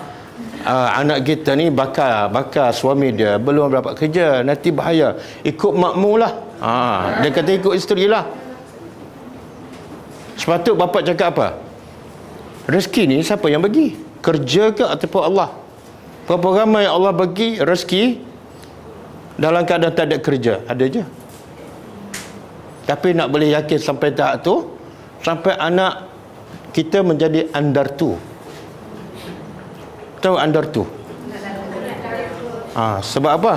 anak kita ni bakal suami dia belum dapat kerja, nanti bahaya, ikut makmum lah. Dia kata ikut isteri lah. Sepatut bapak cakap apa? Rezeki ni siapa yang bagi? Kerja ke ataupun Allah? Berapa ramai Allah bagi rezeki dalam keadaan tak ada kerja? Ada je. Tapi nak boleh yakin sampai tahap tu, sampai anak kita menjadi andartu. Tahu andartu? Sebab apa?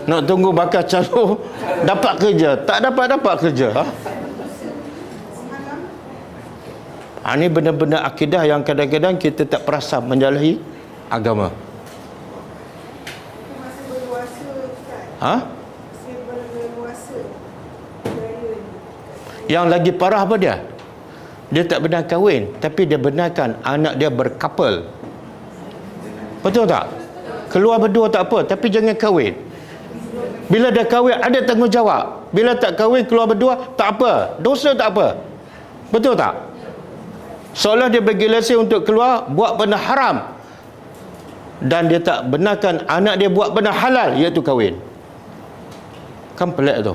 Nak tunggu bakal calon dapat kerja, tak dapat kerja. Ini benar-benar akidah yang kadang-kadang kita tak perasan menyalahi agama. Yang lagi parah apa dia? Dia tak benar kahwin, tapi dia benarkan anak dia berkapal. Betul tak? Keluar berdua tak apa, tapi jangan kahwin. Bila dah kahwin ada tanggungjawab. Bila tak kahwin keluar berdua tak apa, dosa tak apa. Betul tak? Seolah dia bagi lesen untuk keluar buat benda haram, dan dia tak benarkan anak dia buat benda halal, iaitu kahwin. Kan pelik tu.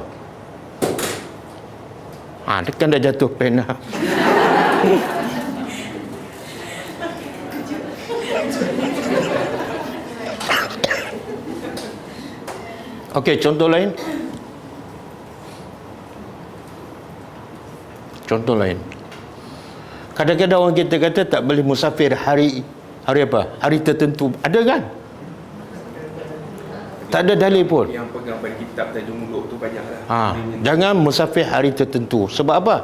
Dia kan dah jatuh pena. Okey, contoh lain. Contoh lain. Kadang-kadang orang kita kata tak boleh musafir hari apa? Hari tertentu. Ada kan? Tak ada dalil pun. Yang pegang pada kitab tajuk muluk tu banyaklah. Jangan musafir hari tertentu. Sebab apa?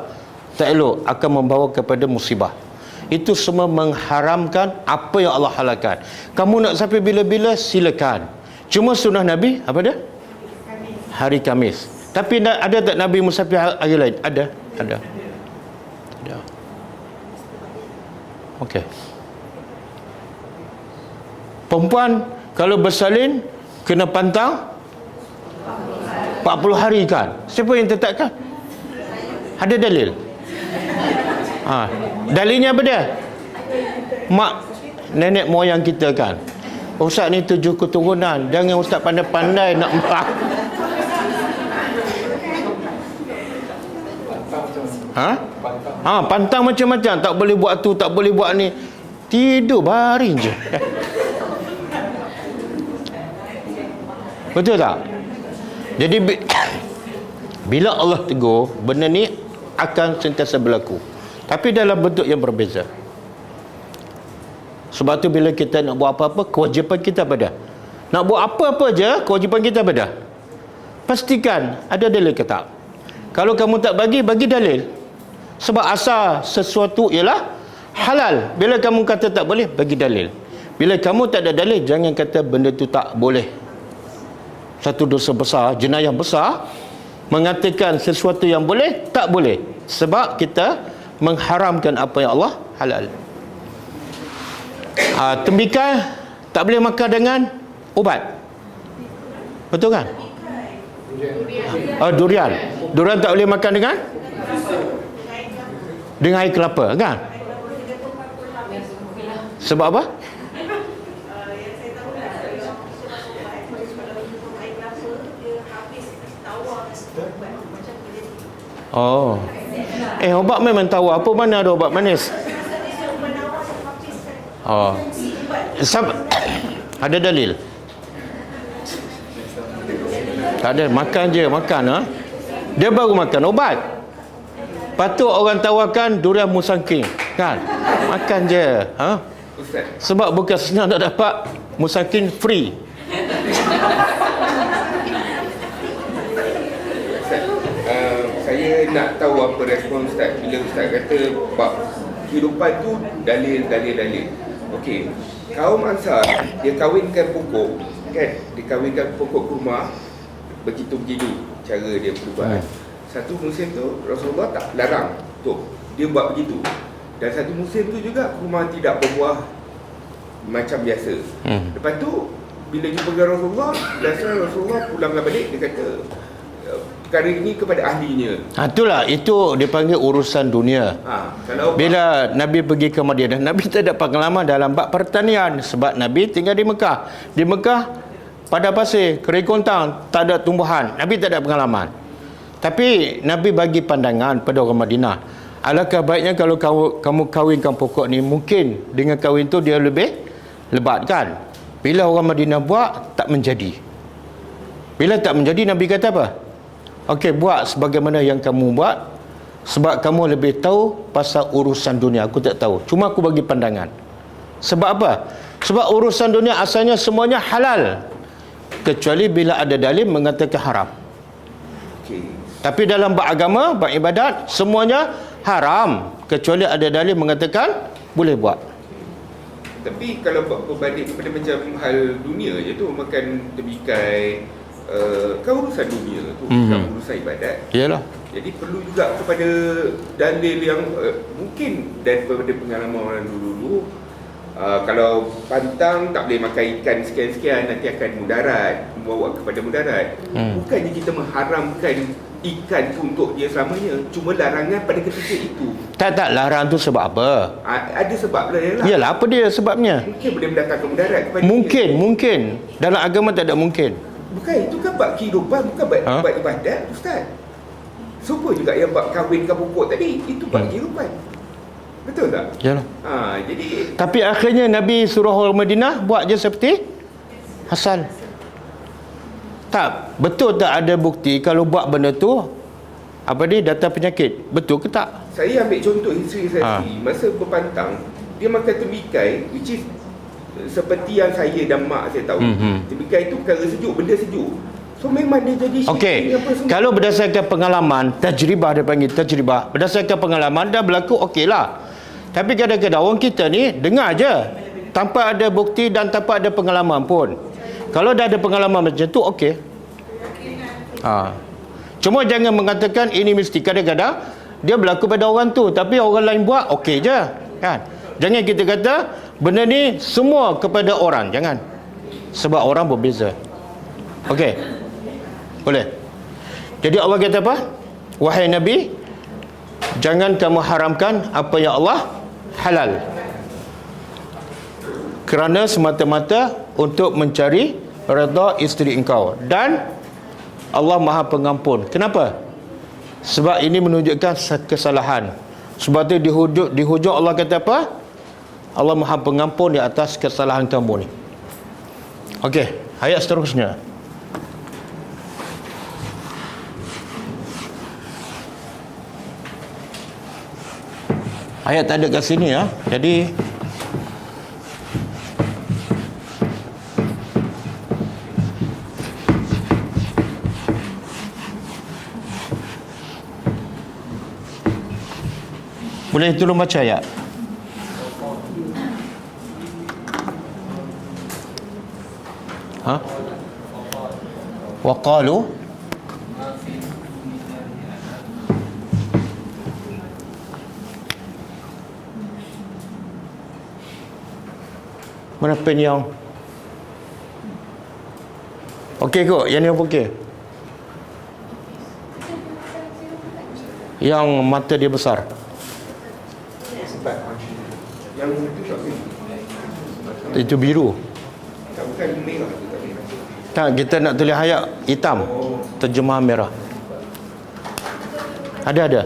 Tak elok, akan membawa kepada musibah. Itu semua mengharamkan apa yang Allah halalkan. Kamu nak musafir bila-bila silakan. Cuma sunnah Nabi apa dia? Hari Khamis. Tapi ada tak Nabi musafir hari lain? Ada. Ya. Okey. Perempuan kalau bersalin kena pantang 40 hari kan? Siapa yang tetapkan? Ada dalil? Dalilnya apa dia? Mak nenek moyang kita kan. Ustaz ni 7 keturunan. Jangan ustaz pandai-pandai nak empat. Pantang macam-macam. Tak boleh buat tu, tak boleh buat ni. Tidur baring je. Betul tak? Jadi bila Allah tegur, benda ni akan sentiasa berlaku, tapi dalam bentuk yang berbeza. Sebab tu bila kita nak buat apa-apa, kewajipan kita apa dah? Nak buat apa-apa je, kewajipan kita apa dah? Pastikan ada dalil ke tak. Kalau kamu tak bagi dalil. Sebab asal sesuatu ialah halal. Bila kamu kata tak boleh, bagi dalil. Bila kamu tak ada dalil, jangan kata benda tu tak boleh. Satu dosa besar, jenayah besar, mengatakan sesuatu yang boleh, tak boleh. Sebab kita mengharamkan apa yang Allah halal. Tembikar tak boleh makan dengan ubat. Betul kan? Durian. Durian tak boleh makan dengan air kelapa kan? Sebab apa? Obat memang tahu. Apa mana ada obat manis? Ada dalil? Tak ada. Makan je, makan. Dia baru makan obat. Patut orang tawarkan durian musangking kan? Makan je. Sebab bukan senang nak dapat musangking free. Saya nak tahu apa respon Ustaz bila Ustaz kata bab kehidupan tu dalil. Okey, kaum Ansar dia kahwinkan pokok kan, dia kahwinkan pokok kurma begini cara dia perubahan. Satu musim tu Rasulullah tak larang tu, dia buat begitu. Dan satu musim tu juga kurma tidak berbuah macam biasa. Lepas tu bila jumpa dengan Rasulullah, Rasulullah pulanglah balik, dia kata perkara ini kepada ahlinya. Itulah, itu dipanggil urusan dunia. Bila Nabi pergi ke Madinah, Nabi tak ada pengalaman dalam bab pertanian. Sebab Nabi tinggal di Mekah. Di Mekah, pada pasir, kering kontang, tak ada tumbuhan. Nabi tak ada pengalaman. Tapi Nabi bagi pandangan pada orang Madinah. Alangkah baiknya kalau kamu kahwinkan pokok ni, mungkin dengan kahwin tu dia lebih lebat kan. Bila orang Madinah buat, tak menjadi. Bila tak menjadi, Nabi kata apa? Okey, buat sebagaimana yang kamu buat, sebab kamu lebih tahu pasal urusan dunia. Aku tak tahu, cuma aku bagi pandangan. Sebab apa? Sebab urusan dunia asalnya semuanya halal, kecuali bila ada dalil mengatakan haram. Tapi dalam bab agama, bab ibadat, semuanya haram, kecuali ada dalil mengatakan boleh buat. Tapi kalau berbanding kepada macam hal dunia je tu, makan temikai, kau urusan dunia tu, bukan urusan ibadat. Yalah. Jadi perlu juga kepada dalil yang mungkin daripada pengalaman orang dulu-dulu. Kalau pantang tak boleh makan ikan sekian-sekian, nanti akan mudarat, membawa kepada mudarat. Bukannya kita mengharamkan ikan tu untuk dia selamanya, cuma larangan pada ketika itu. Tak, larang tu sebab apa? Ada sebab lah. Yalah, apa dia sebabnya? Mungkin boleh mendatangkan mudarat kepada Mungkin. Dalam agama tak ada mungkin. Bukan, itu kan bab kehidupan, bukan bab ibadat, Ustaz. Semua juga yang bab kahwinkan pokok tadi, itu bab kehidupan. Betul tak? Yalah. Jadi tapi akhirnya Nabi suruh orang Madinah buat je seperti Hasan. Tak, betul tak ada bukti kalau buat benda tu datang penyakit? Betul ke tak? Saya ambil contoh isteri saya sendiri. Masa berpantang, dia makan temikai, which is seperti yang saya dan mak saya tahu. Temikai itu perkara sejuk, benda sejuk. So memang dia jadi okey. Kalau berdasarkan pengalaman, tajribah, dia panggil tajribah. Berdasarkan pengalaman dah berlaku, okeylah. Tapi kadang-kadang orang kita ni dengar je tanpa ada bukti dan tanpa ada pengalaman pun. Kalau dah ada pengalaman macam tu, okey. Cuma jangan mengatakan ini mesti. Kadang-kadang dia berlaku pada orang tu, tapi orang lain buat okey je, kan? Jangan kita kata benda ni semua kepada orang, jangan. Sebab orang berbeza. Okey. Boleh. Jadi Allah kata apa? Wahai Nabi, jangan kamu haramkan apa yang Allah halal. Kerana semata-mata untuk mencari redha isteri engkau, dan Allah Maha Pengampun. Kenapa? Sebab ini menunjukkan kesalahan. Sebab tu di hujung Allah kata apa? Allah Maha Pengampun di atas kesalahan kamu ni. Okey, ayat seterusnya. Ayat tak ada kat sini ya. Jadi boleh tolong baca ayat. Ha? Waqalu mana pen yang okey kot, yang ni apa okey? Yang mata dia besar. Sebab yang itu tak boleh. Itu biru. Tak, bukan merah tu tak boleh. Tak, kita nak tulis ayat hitam. Terjemahan merah. Ada.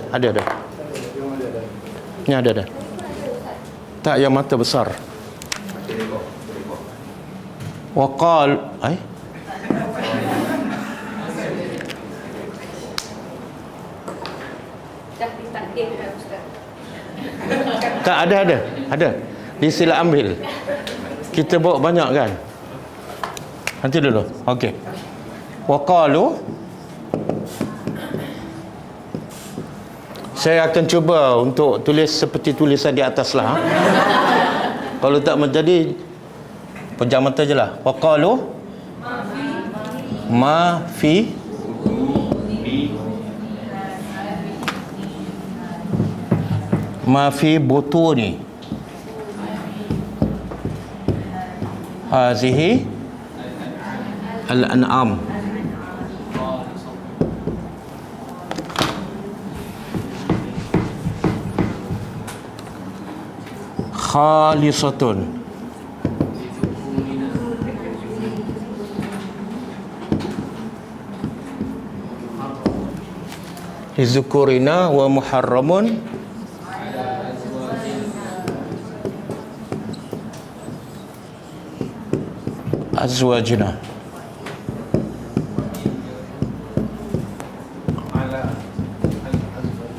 Ni ada. Tak, yang mata besar. Waqal Dah ditakdir dah Ustaz. tak ada. Dia sila ambil. Kita bawa banyak kan. Nanti dulu. Okey. Waqalu, saya akan cuba untuk tulis seperti tulisan di atas lah. Kalau tak menjadi pejam mata je lah. Waqalu ma fi butuni hazihi al-an'am khalisatun lizukurina wa muharramun azwajina.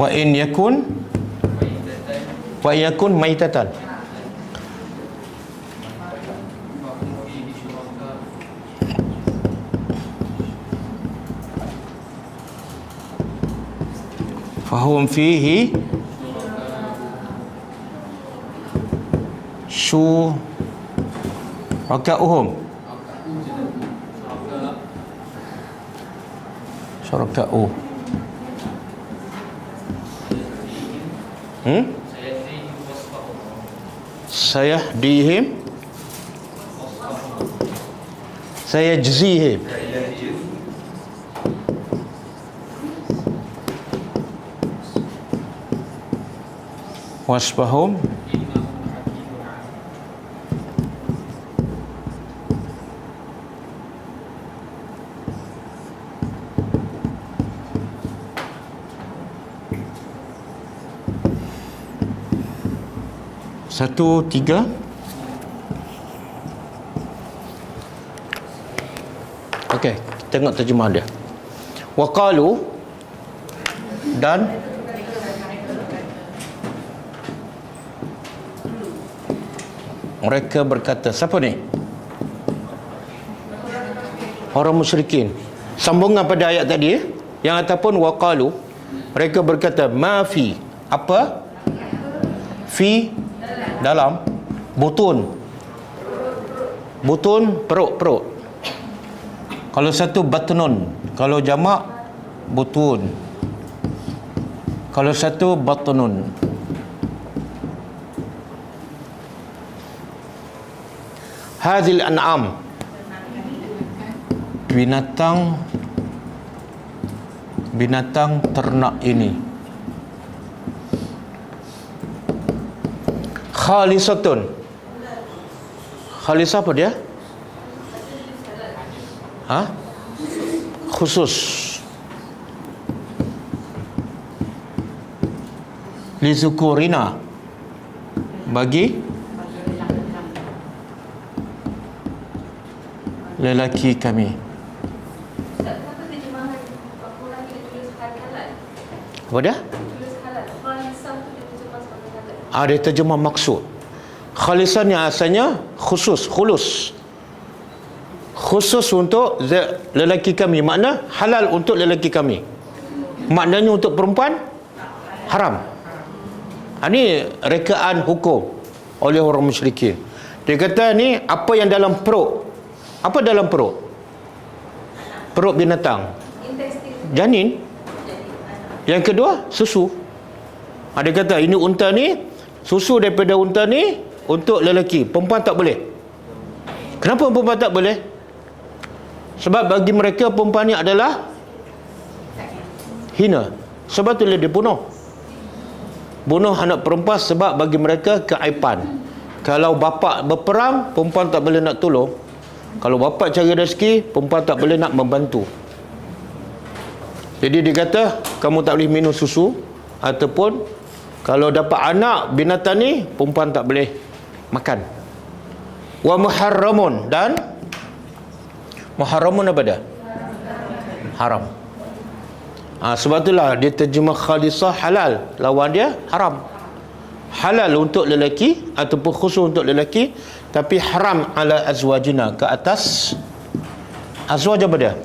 Wa in yakun maitatan. Fahum fihi syuraka'uhum syuraka'u sayahdihim sayajzihim wasbahum satu tiga. Okey, tengok terjemahan dia. Waqalu, dan mereka berkata, siapa ni? Orang musyrikin. Sambungan pada ayat tadi yang ataupun waqalu, mereka berkata ma fi, apa? Fi, dalam, butun, perut. Kalau satu batnun, kalau jamak butun. Kalau satu batnun. Hadhil an'am, binatang ternak ini. Khalisatun. Khalis apa dia? Khusus. Lizukurina, bagi lelaki kami. Kenapa terjemahan Al-Quran dia tulis halal? Apa dia? Tulis halal. Khalisah tu dia terjemah sebagai halal. Ada terjemah maksud. Khalisan yang asalnya khusus, khulus. Khusus untuk lelaki kami. Makna halal untuk lelaki kami. Maknanya untuk perempuan haram. Ini rekaan hukum oleh orang musyrikin. Dia kata ni apa yang dalam perut. Apa dalam perut? Perut binatang. Janin. Yang kedua, susu. Dia kata ini unta ni, susu daripada unta ni untuk lelaki. Perempuan tak boleh. Kenapa perempuan tak boleh? Sebab bagi mereka perempuan ni adalah hina. Sebab tu dia bunuh. Bunuh anak perempuan sebab bagi mereka keaiban. Kalau bapa berperang, perempuan tak boleh nak tolong. Kalau bapa cari rezeki, perempuan tak boleh nak membantu. Jadi dia kata kamu tak boleh minum susu, ataupun kalau dapat anak binatang ni, perempuan tak boleh makan. Wa muharramun, dan muharramun apa dia? Haram. Sebab itulah dia terjemah khalisah halal, lawan dia haram. Halal untuk lelaki ataupun khusus untuk lelaki, tapi haram ala azwajina, ke atas azwaj apa dia?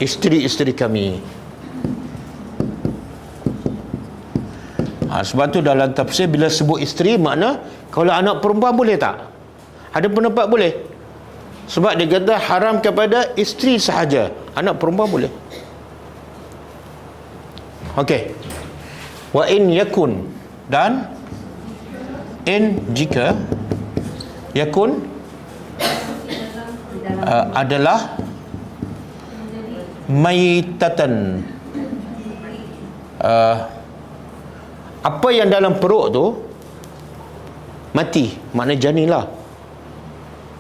Isteri-isteri kami. Sebab tu dalam tafsir bila sebut isteri, makna kalau anak perempuan boleh tak? Ada pendapat boleh. Sebab dia kata haram kepada isteri sahaja, anak perempuan boleh. Okey. Wa in yakun, dan in jika yakun adalah maitatan, apa yang dalam perut tu mati, makna janin lah.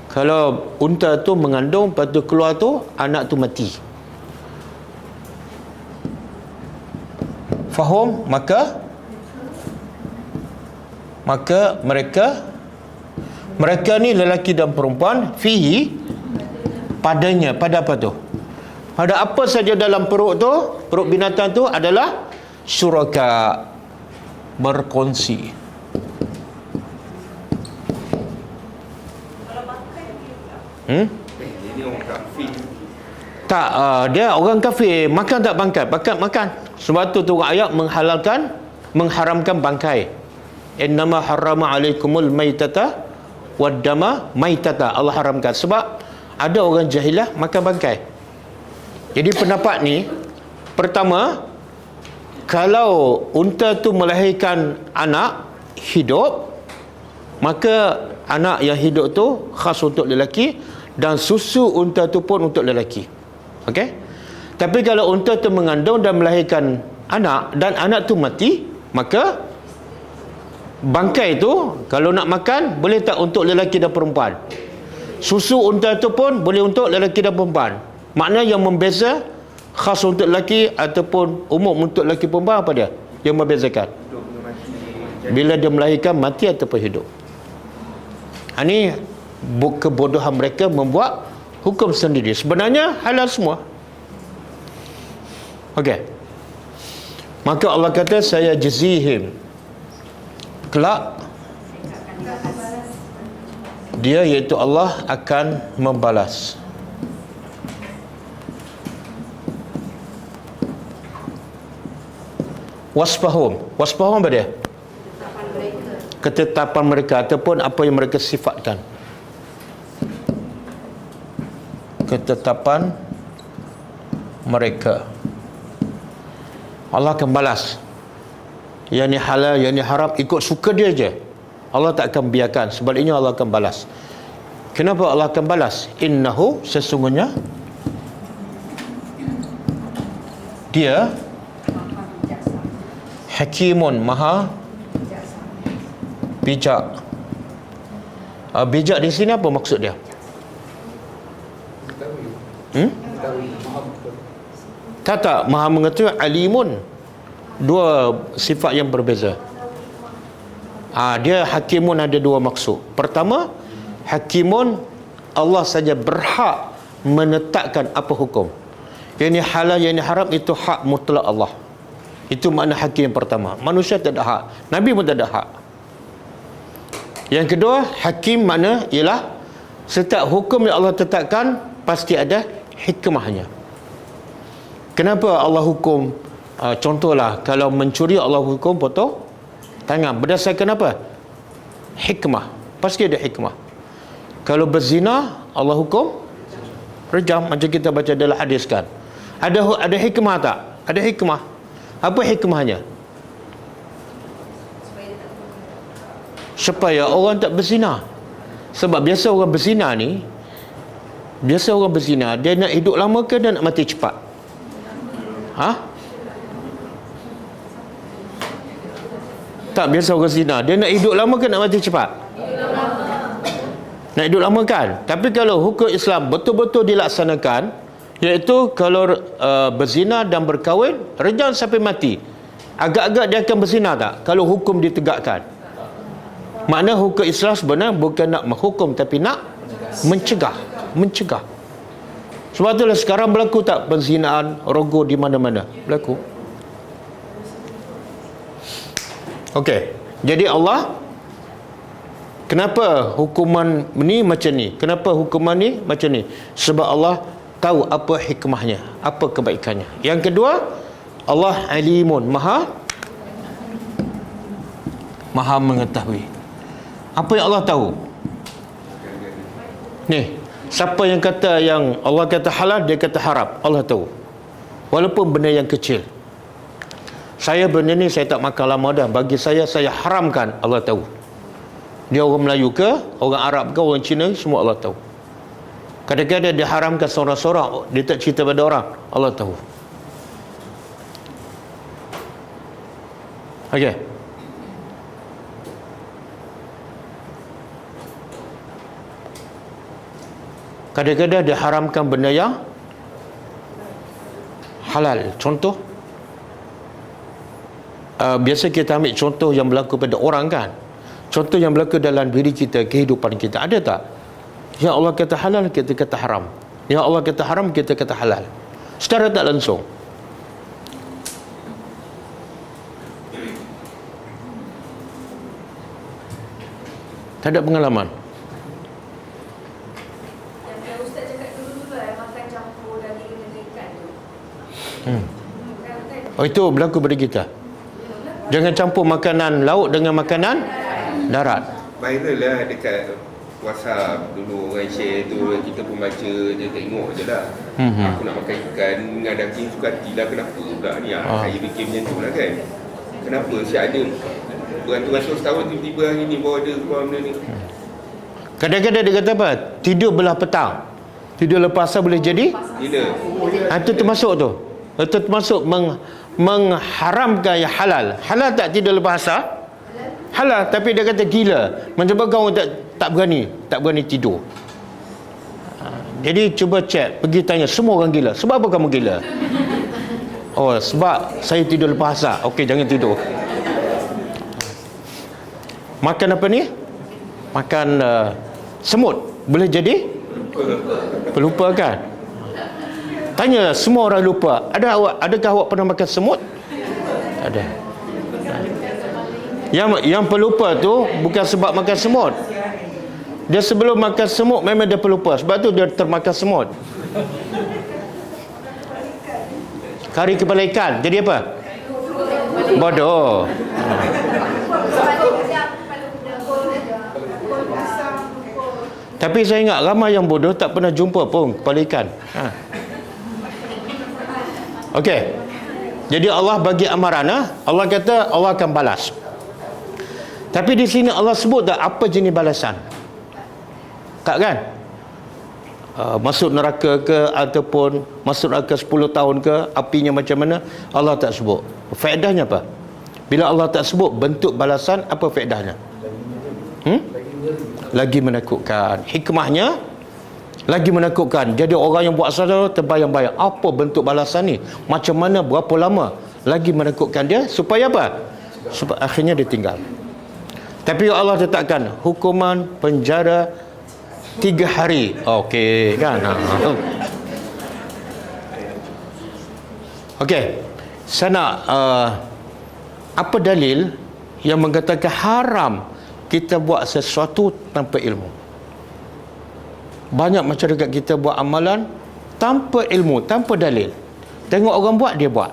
Kalau unta tu mengandung, lepas tu keluar tu anak tu mati. Fahum, maka mereka ni lelaki dan perempuan, fihi, padanya, pada apa tu? Pada apa saja dalam perut tu, perut binatang tu adalah syuraka, berkongsi. Ini orang kafir. Tak, dia orang kafir, makan tak bangkai, makan. Sebab tu ayat mengharamkan bangkai. Innama harrama alaikumul maitata waddama maitata. Allah haramkan sebab ada orang jahilah makan bangkai. Jadi pendapat ni, pertama, kalau unta tu melahirkan anak hidup, maka anak yang hidup tu khas untuk lelaki, dan susu unta tu pun untuk lelaki. Okey? Tapi kalau unta tu mengandung dan melahirkan anak, dan anak tu mati, maka bangkai tu kalau nak makan, boleh tak untuk lelaki dan perempuan? Susu unta tu pun boleh untuk lelaki dan perempuan. Makna yang membeza khas untuk lelaki ataupun umum untuk lelaki perempuan apa dia? Yang membezakan bila dia melahirkan, mati ataupun hidup. Ini kebodohan mereka membuat hukum sendiri. Sebenarnya halal semua. Okey. Maka Allah kata, saya jazihim, kelak dia, iaitu Allah, akan membalas. Wasfahum apa dia? Ketetapan mereka ataupun apa yang mereka sifatkan. Ketetapan mereka. Allah akan balas. Yang ni halal, yang ni haram, ikut suka dia je. Allah tak akan biarkan. Sebaliknya Allah akan balas. Kenapa Allah akan balas? Innahu, sesungguhnya dia hakimun, maha bijak. Bijak di sini apa maksud dia? Tak, maha mengetahui, alimun. Dua sifat yang berbeza. Dia hakimun ada dua maksud. Pertama, hakimun, Allah saja berhak menetapkan apa hukum. Yang ini halal, yang ini haram, itu hak mutlak Allah. Itu makna hakim yang pertama. Manusia tak ada hak, Nabi pun tak ada hak. Yang kedua, hakim makna ialah setiap hukum yang Allah tetapkan pasti ada hikmahnya. Kenapa Allah hukum? Contohlah, kalau mencuri Allah hukum potong tangan. Berdasarkan apa? Hikmah. Pasti ada hikmah. Kalau berzina Allah hukum rejam, macam kita baca dalam hadis kan. Ada hikmah tak? Ada hikmah. Apa hikmahnya? Supaya orang tak berzina. Sebab biasa orang berzina ni, dia nak hidup lama ke dia nak mati cepat? Tak, biasa orang zina, dia nak hidup lama ke nak mati cepat? Nak hidup lama kan? Tapi kalau hukum Islam betul-betul dilaksanakan, iaitu kalau berzina dan berkahwin, rejam sampai mati. Agak-agak dia akan berzina tak? Kalau hukum ditegakkan. Makna hukum Islam sebenarnya bukan nak menghukum, tapi nak mencegah. Sebab itulah sekarang berlaku tak penzinaan, rogo di mana-mana? Berlaku. Okey. Jadi Allah, kenapa hukuman ni macam ni? Kenapa hukuman ni macam ni? Sebab Allah tahu apa hikmahnya, apa kebaikannya. Yang kedua, Allah alimun, maha mengetahui. Apa yang Allah tahu? Ni, siapa yang kata yang Allah kata halal, dia kata haram, Allah tahu. Walaupun benda yang kecil. Saya benda ni saya tak makan lama dah, bagi saya haramkan, Allah tahu. Dia orang Melayu ke, orang Arab ke, orang Cina, semua Allah tahu. Kadang-kadang dia haramkan seorang-seorang, dia tak cerita pada orang, Allah tahu. Okey. Kadang-kadang dia haramkan benda yang halal. Contoh, biasa kita ambil contoh yang berlaku pada orang kan. Contoh yang berlaku dalam diri kita, kehidupan kita. Ada tak? Yang Allah kata halal, kita kata haram. Yang Allah kata haram, kita kata halal. Secara tak langsung. Tak ada pengalaman. Yang Ustaz cakap dulu makan campur daging dengan ikan tu. Oh, itu berlaku pada kita. Jangan campur makanan laut dengan makanan darat. Viral lah dekat WhatsApp dulu, orang share tu, kita pun baca je, tengok je lah. Aku nak makan ikan dengan daging suka hati lah, kenapa pula ni? Saya fikir macam tu lah kan. Kenapa si ada beratus-ratus tahun tiba-tiba hari ni bawa ada keluar benda ni? Kadang-kadang dia kata apa? Tidur belah petang, tidur lepas asar boleh jadi? Itu termasuk tu. Itu termasuk mengharamkan yang halal. Halal tak tidur lepas asar? Halal, tapi dia kata gila. Menyebabkan orang tak berani tidur. Jadi cuba cek, pergi tanya semua orang gila. Sebab apa kamu gila? Oh, sebab saya tidur lepas asar. Okey, jangan tidur. Makan apa ni? Makan semut. Boleh jadi? Pelupa kan? Tanya semua orang lupa. Adakah awak pernah makan semut? Ada. Yang pelupa tu bukan sebab makan semut. Dia sebelum makan semut memang dia pelupa. Sebab tu dia termakan semut. Kari kepala ikan. Jadi apa? Bodoh. Tapi saya ingat ramai yang bodoh tak pernah jumpa pun kepala ikan. Okey. Jadi Allah bagi amaran, Allah kata Allah akan balas. Tapi di sini Allah sebut tak apa jenis balasan? Tak kan? Masuk neraka ke ataupun masuk neraka 10 tahun ke, apinya macam mana, Allah tak sebut. Faedahnya apa? Bila Allah tak sebut bentuk balasan, apa faedahnya? Lagi menakutkan. Hikmahnya lagi menakutkan. Jadi orang yang buat salah terbayang-bayang, apa bentuk balasan ni, macam mana, berapa lama, lagi menakutkan dia. Supaya apa? Supaya akhirnya dia tinggal. Tapi Allah tetapkan hukuman penjara 3 hari. Okey kan? Okey. Saya nak apa dalil yang mengatakan haram kita buat sesuatu tanpa ilmu? Banyak masyarakat kita buat amalan tanpa ilmu, tanpa dalil. Tengok orang buat, dia buat.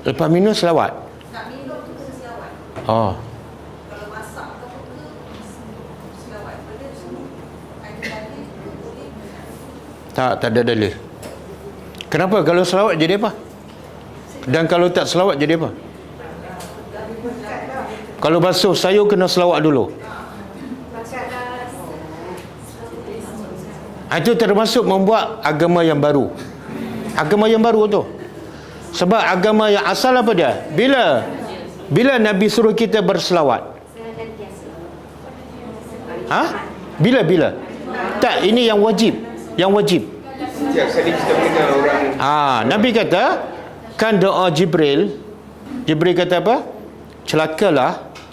Lepas minum selawat. Nak minum tu kena selawat. Oh. Kalau masak ke apa ke, selawat. Benda semua ada dalil boleh. Tak ada dalil. Kenapa? Kalau selawat jadi apa? Dan kalau tak selawat jadi apa? Kalau basuh sayur kena selawat dulu. Itu termasuk membuat agama yang baru. Agama yang baru tu. Sebab agama yang asal apa dia? Bila Nabi suruh kita berselawat? Bila? Tak, ini yang wajib. Yang wajib. Setiap kali kita mendengar orang Nabi kata, kan doa Jibril kata apa?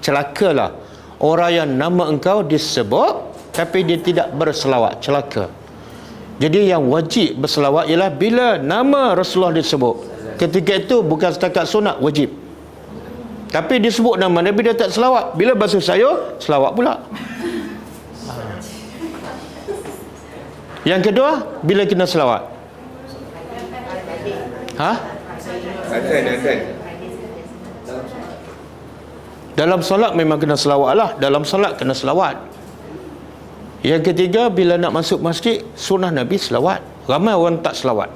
Celakalah orang yang nama engkau disebut tapi dia tidak berselawat. Celaka. Jadi yang wajib berselawat ialah bila nama Rasulullah disebut. Ketika itu bukan setakat sunat, wajib. Tapi disebut nama Nabi, dia tak selawat. Bila basuh sayur, selawat pula. Yang kedua, bila kena selawat? azan. Dalam solat memang kena selawat lah. Dalam solat kena selawat. Yang ketiga, bila nak masuk masjid, sunnah Nabi selawat. Ramai orang tak selawat.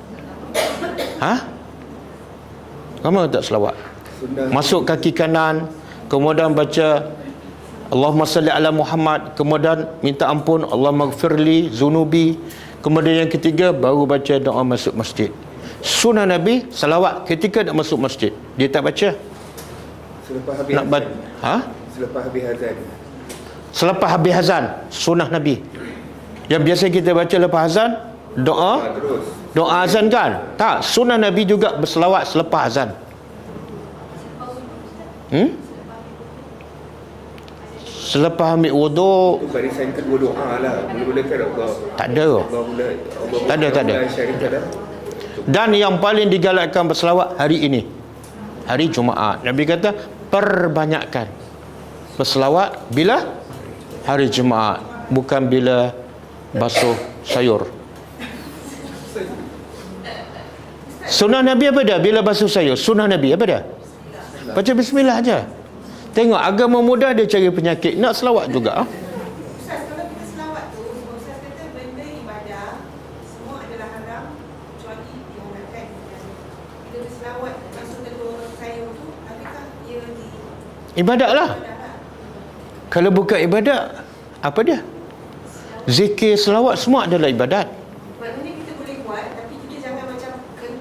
Ramai orang tak selawat. Masuk kaki kanan, kemudian baca Allahumma salli ala Muhammad, kemudian minta ampun Allahumma gfirli zunubi, kemudian yang ketiga baru baca doa masuk masjid. Sunnah Nabi selawat ketika nak masuk masjid. Dia tak baca Selepas habis nak azan. Selepas habis azan, sunnah Nabi. Yang biasa kita baca lepas azan, doa azan kan? Tak, sunnah Nabi juga berselawat selepas azan. Selepas ambil wuduk. Itu barisan kedua doa lah. Mula-mula kan Allah. Tak ada. Dan yang paling digalakkan berselawat hari ini, hari Jumaat. Nabi kata perbanyakkan berselawat bila hari Jumaat, bukan bila basuh sayur. Sunnah Nabi apa dia? Bila basuh sayur, sunnah Nabi apa dia? Baca bismillah aja. Tengok agama mudah, dia cari penyakit. Nak selawat juga. Ustaz, kalau kita selawat tu, Ustaz kata benda ibadah semua adalah haram kecuali diumumkan. Kita berselawat masuk telur sayur tu, adakah ia di Ibadat lah. Kalau bukan ibadat, apa dia? Zikir, selawat semua adalah ibadat. Maknanya kita boleh buat, tapi kita jangan macam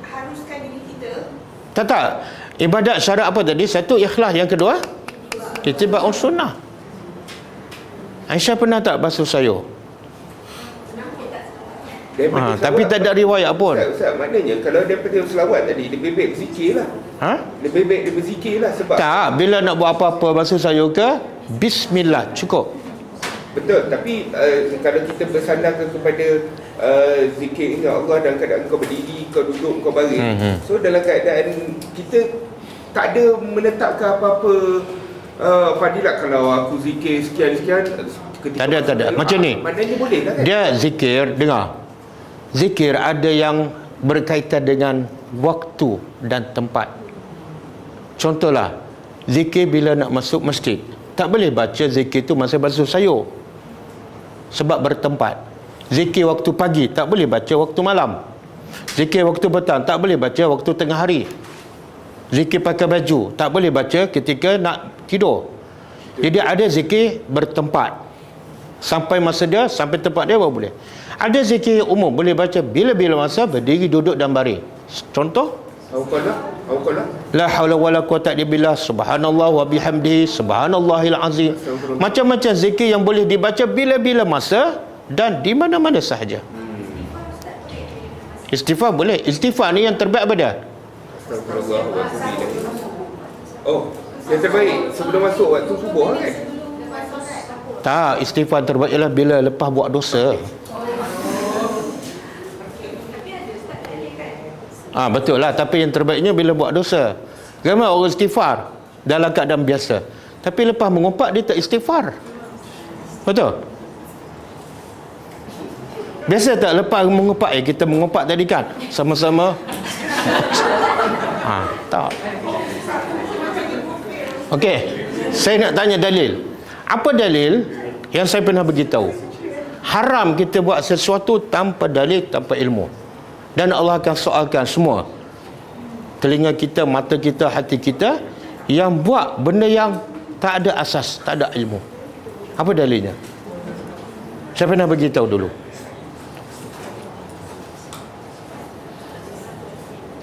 haruskan diri kita. Tak. Ibadat syarat apa tadi? Satu, ikhlas. Yang kedua, ittiba' sunnah. Aisyah pernah tak basuh sayur? Tapi tak ada riwayat pun. Ustaz, maknanya kalau daripada selawat tadi, lebih baik berzikir lah. Lebih baik dia berzikir lah. Sebab Tak, bila nak buat apa-apa basuh sayur ke, bismillah, cukup. betul, tapi kalau kita bersandarkan kepada zikir ingat Allah dalam keadaan kau berdiri, kau duduk, kau baring. So dalam keadaan kita tak ada menetapkan apa-apa fadilat. Kalau aku zikir sekian-sekian Tak ada. Macam ni. Maknanya boleh lah kan? Dia zikir, dengar. Zikir ada yang berkaitan dengan waktu dan tempat. Contohlah, zikir bila nak masuk masjid. Tak boleh baca zikir tu masa basuh sayur, sebab bertempat. Zikir waktu pagi tak boleh baca waktu malam. Zikir waktu petang tak boleh baca waktu tengah hari. Zikir pakai baju tak boleh baca ketika nak tidur. Jadi ada zikir bertempat. Sampai masa dia, sampai tempat dia baru boleh. Ada zikir umum, boleh baca bila-bila masa, berdiri, duduk dan baring. Contoh, Auqala. la haula wala quwata illa billah, subhanallah wa bihamdihi, subhanallahil azim. Macam-macam zikir yang boleh dibaca bila-bila masa dan di mana-mana sahaja. Istighfar boleh. Istighfar ni yang terbaik apa dia? Astagfirullah wa atubu ilaih. Oh, yang terbaik sebelum masuk waktu subuh kan? Tak, istighfar terbaik ialah bila lepas buat dosa. Betul lah, tapi yang terbaiknya bila buat dosa. Ramai orang istighfar dalam keadaan biasa, tapi lepas mengumpat dia tak istighfar. Betul? Biasa tak lepas mengumpat, kita mengumpat tadi kan sama-sama. Tak. Okey, saya nak tanya dalil. Apa dalil yang saya pernah beritahu? Haram kita buat sesuatu tanpa dalil, tanpa ilmu. Dan Allah akan soalkan semua telinga kita, mata kita, hati kita yang buat benda yang tak ada asas, tak ada ilmu. Apa dalilnya? Saya pernah beritahu dulu.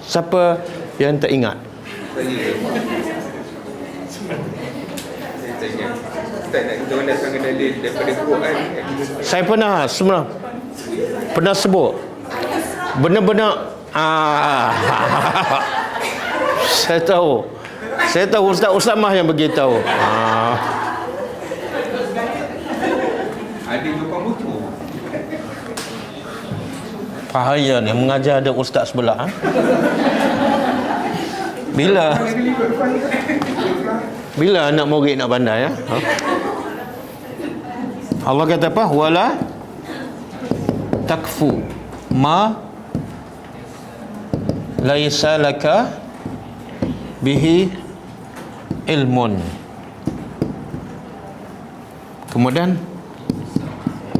Siapa yang tak ingat? Saya tanya, Ustaz nak kita datangkan dalil daripada Quran. Saya pernah sebut benar-benar saya tahu Ustaz Mah yang beritahu. Ada jawapan bocor. Bahaya ni mengajar ada ustaz sebelah. Bila anak murid nak pandai Allah kata apa? Wala takfu ma laisa laka bihi ilmun. Kemudian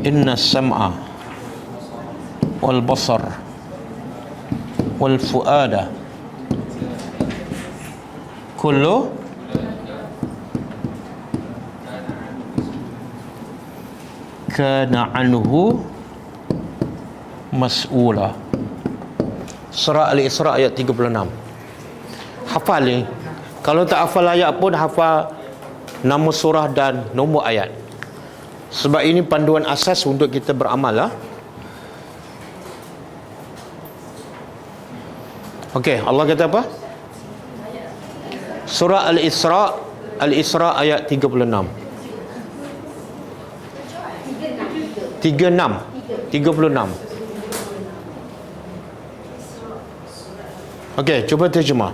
inna sam'a wal basar wal fuada kullu kana anhu mas'ula. Surah Al-Isra ayat 36. Hafal ni. Kalau tak hafal ayat pun hafal nama surah dan nombor ayat. Sebab ini panduan asas untuk kita beramal. Okey, Allah kata apa? Surah Al-Isra ayat 36. 36. Okey, cuba terjemah.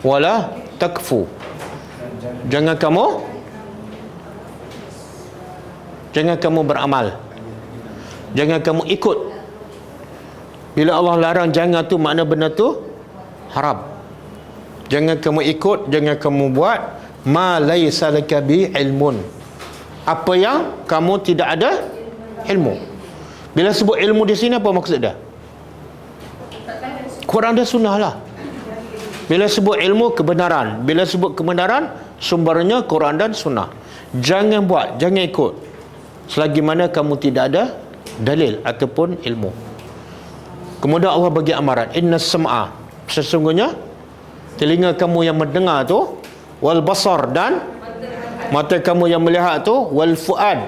Wala takfu. Jangan kamu beramal. Jangan kamu ikut. Bila Allah larang jangan tu, makna benda tu haram. Jangan kamu ikut, jangan kamu buat ma laisa laka bi ilmun. Apa yang kamu tidak ada ilmu. Bila sebut ilmu di sini apa maksud dia? Quran dan sunnah lah. Bila sebut ilmu, kebenaran. Bila sebut kebenaran, sumbernya Quran dan sunnah. Jangan buat, jangan ikut selagi mana kamu tidak ada dalil ataupun ilmu. Kemudian Allah bagi amaran, inna sam'a, sesungguhnya telinga kamu yang mendengar tu, wal basar, dan mata kamu yang melihat tu, wal fuad,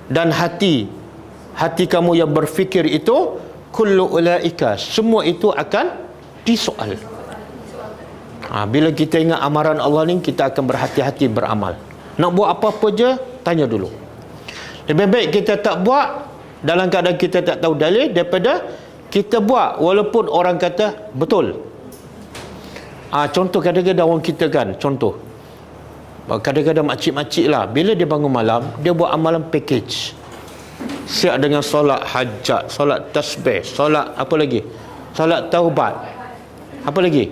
dan hati kamu yang berfikir itu, kullu ulaika, semua itu akan disoal. Bila kita ingat amaran Allah ni, kita akan berhati-hati beramal. Nak buat apa-apa je, tanya dulu. Lebih baik kita tak buat dalam keadaan kita tak tahu dalil, daripada kita buat walaupun orang kata betul. Contoh kadang-kadang orang kita kan, contoh kadang-kadang makcik-makcik lah, bila dia bangun malam, dia buat amalan package. Siap dengan solat hajat, solat tasbih, solat apa lagi, solat taubat, apa lagi,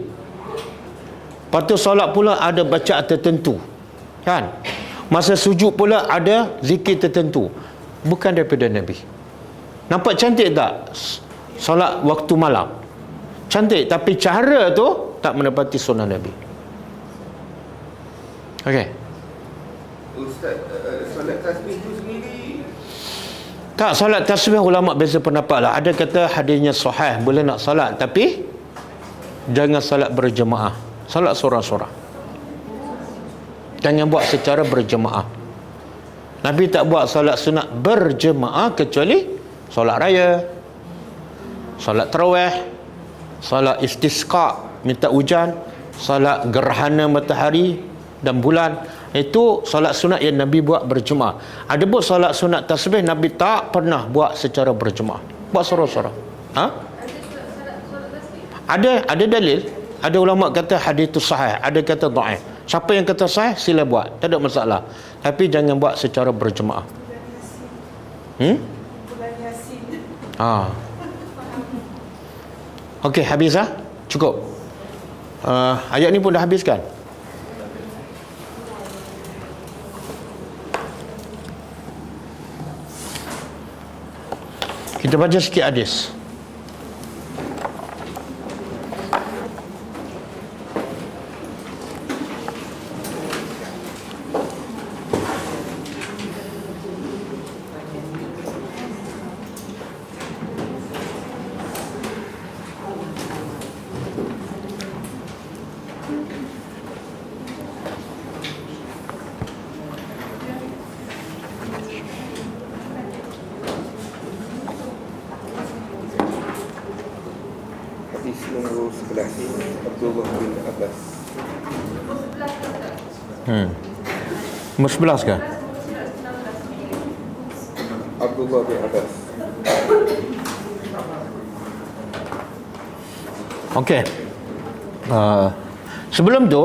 Lepas tu solat pula ada bacaan tertentu. Kan? Masa sujud pula ada zikir tertentu. Bukan daripada Nabi. Nampak cantik tak? Solat waktu malam. Cantik. Tapi cara tu tak menepati sunnah Nabi. Okey. Ustaz, solat tasbih tu sendiri Tak, solat tasbih ulama beza pendapat lah. Ada kata hadisnya sahih, boleh nak solat, tapi jangan solat berjemaah. Solat seorang-seorang. Jangan buat secara berjemaah. Nabi tak buat solat sunat berjemaah kecuali solat raya, solat tarawih, solat istisqa, minta hujan, solat gerhana matahari dan bulan. Itu solat sunat yang Nabi buat berjemaah. Ada pun solat sunat tasbih Nabi tak pernah buat secara berjemaah. Buat sorang-sorang. Ha? Ada dalil. Ada ulama kata hadis itu sahih, ada kata dhaif. Siapa yang kata sahih sila buat, tak ada masalah. Tapi jangan buat secara berjemaah. Bulan Yasin. Okey, habis ah? Cukup. Ayat ni pun dah habis kan? Kita baca sikit hadis. hadis nombor 11 Abdullah bin Abbas. Nombor 11 ke? Abdullah bin Abbas. Okey. Sebelum tu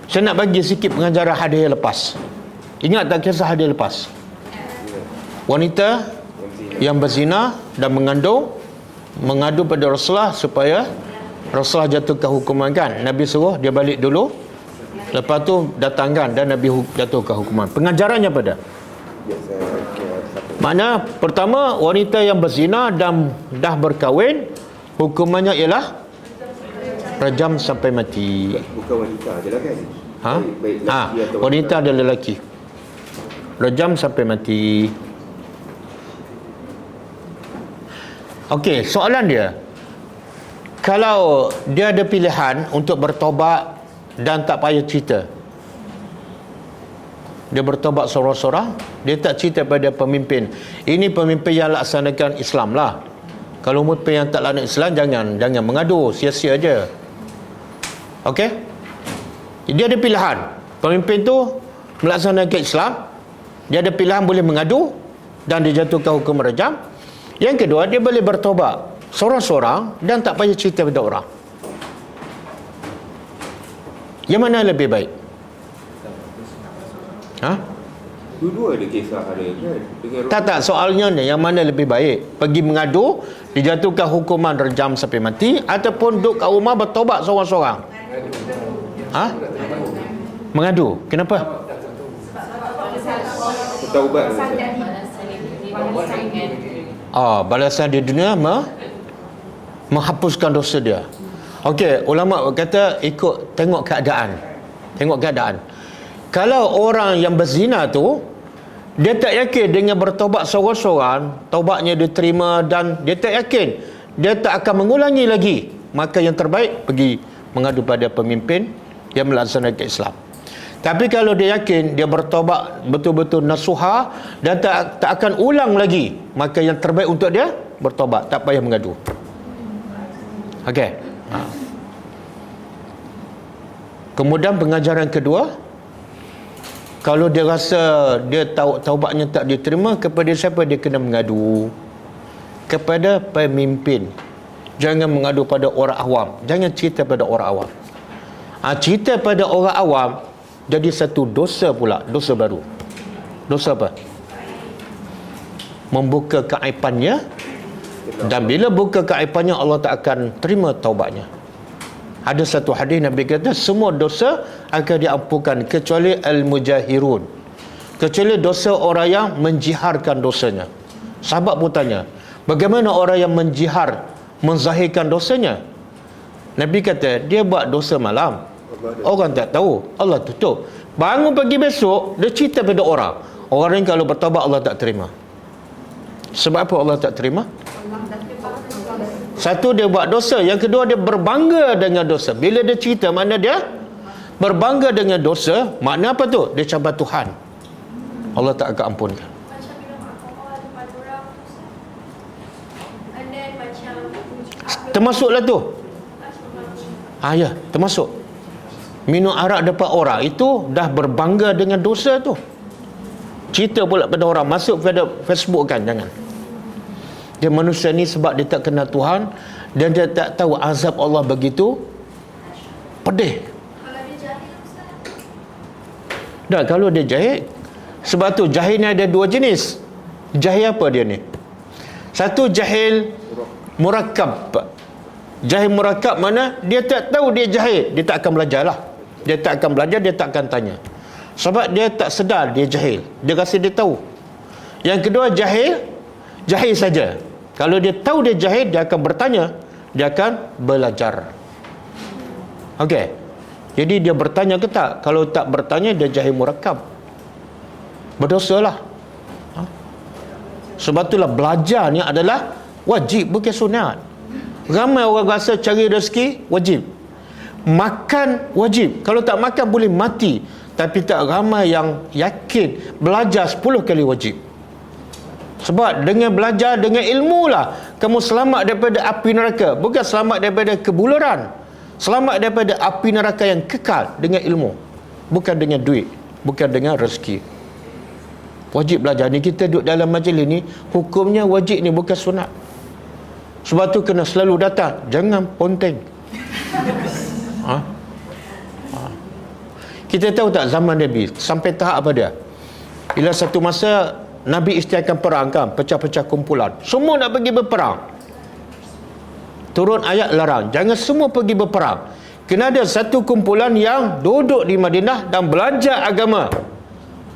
saya nak bagi sikit pengajaran hadis yang lepas. Ingat tak kisah hadis lepas? Wanita yang berzina dan mengadu pada Rasulullah supaya Rasulullah jatuhkan hukuman kan. Nabi suruh dia balik dulu. Lepas tu datangkan dan Nabi jatuhkan hukuman. Pengajarannya pada? Makna pertama, wanita yang berzina dan dah berkahwin, hukumannya ialah rajam sampai mati. Bukan wanita je lah kan? Baik lelaki atau wanita dan lelaki. Rajam sampai mati. Okey, soalan dia, kalau dia ada pilihan untuk bertobat dan tak payah cerita, dia bertobat seorang-seorang, dia tak cerita pada pemimpin. Ini pemimpin yang laksanakan Islam lah. Kalau pemimpin yang tak laksanakan Islam, jangan mengadu, sia-sia je. Okey, dia ada pilihan. Pemimpin tu melaksanakan Islam, dia ada pilihan boleh mengadu dan dijatuhkan hukum rajam. Yang kedua, dia boleh bertobat seorang-seorang dan tak payah cerita pada orang. Yang mana lebih baik? Dua-dua ada kisah ada kan? Tak, soalnya ni yang mana lebih baik? Pergi mengadu, dijatuhkan hukuman rejam sampai mati, ataupun duduk kat rumah bertobat seorang-seorang? Mengadu. Kenapa? Bertaubat. Balasan di dunia menghapuskan dosa dia. Okey, ulama kata ikut tengok keadaan. Kalau orang yang berzina tu dia tak yakin dengan bertobat seorang-seorang taubatnya diterima dan dia tak yakin dia tak akan mengulangi lagi, maka yang terbaik pergi mengadu pada pemimpin yang melaksanakan Islam. Tapi kalau dia yakin dia bertobat betul-betul nasuha dan tak akan ulang lagi, maka yang terbaik untuk dia bertobat, tak payah mengadu. Okey. Kemudian pengajaran kedua, kalau dia rasa dia taubatnya tak diterima, kepada siapa dia kena mengadu? Kepada pemimpin. Jangan mengadu pada orang awam. Jangan cerita pada orang awam. Cerita pada orang awam jadi satu dosa pula, dosa baru. Dosa apa? Membuka keaibannya, dan bila buka keaibannya Allah tak akan terima taubatnya. Ada satu hadis Nabi kata semua dosa akan diampunkan kecuali al-mujahirun, kecuali dosa orang yang menjiharkan dosanya. Sahabat pun tanya, bagaimana orang yang menjihar, menzahirkan dosanya? Nabi kata dia buat dosa malam, orang tak tahu, Allah tutup. Bangun pagi besok dia cerita pada orang. Orang ni kalau bertaubat Allah tak terima. Sebab apa Allah tak terima? Satu, dia buat dosa. Yang kedua, dia berbangga dengan dosa. Bila dia cerita, mana dia berbangga dengan dosa, makna apa tu? Dia cabar Tuhan. Allah tak akan ampunkan. Macam minum alkohol depan orang tu. And then macam Termasuklah tu. Ya, termasuk. Minum arak depan orang, itu dah berbangga dengan dosa tu. Cerita pula pada orang, masuk pada Facebook kan, jangan. Dia manusia ni sebab dia tak kenal Tuhan dan dia tak tahu azab Allah begitu pedih. kalau dia jahil Ustaz. Dan kalau dia jahil, sebab tu jahil ni ada dua jenis. Jahil apa dia ni? Satu jahil murakkab. Jahil murakkab mana? Dia tak tahu dia jahil, dia tak akan belajar lah. Dia tak akan belajar, dia tak akan tanya. Sebab dia tak sedar dia jahil. Dia rasa dia tahu. Yang kedua jahil, jahil saja. Kalau dia tahu dia jahil, dia akan bertanya, dia akan belajar. Okey. Jadi dia bertanya ke tak? Kalau tak bertanya, dia jahil murakkab. Berdosalah. Sebab itulah belajar ni adalah wajib, bukan sunat. Ramai orang rasa cari rezeki wajib, makan wajib. Kalau tak makan boleh mati. Tapi tak ramai yang yakin belajar 10 kali wajib. Sebab dengan belajar, dengan ilmu lah kamu selamat daripada api neraka. Bukan selamat daripada kebularan, selamat daripada api neraka yang kekal dengan ilmu, bukan dengan duit, bukan dengan rezeki. Wajib belajar ni. Kita duduk dalam majlis ni, hukumnya wajib ni, bukan sunat. Sebab tu kena selalu datang, jangan ponteng. Kita tahu tak zaman Nabi sampai tahap apa dia? Bila satu masa Nabi istiakan perang kan, pecah-pecah kumpulan, semua nak pergi berperang. Turun ayat larang, jangan semua pergi berperang. Kena ada satu kumpulan yang duduk di Madinah dan belajar agama.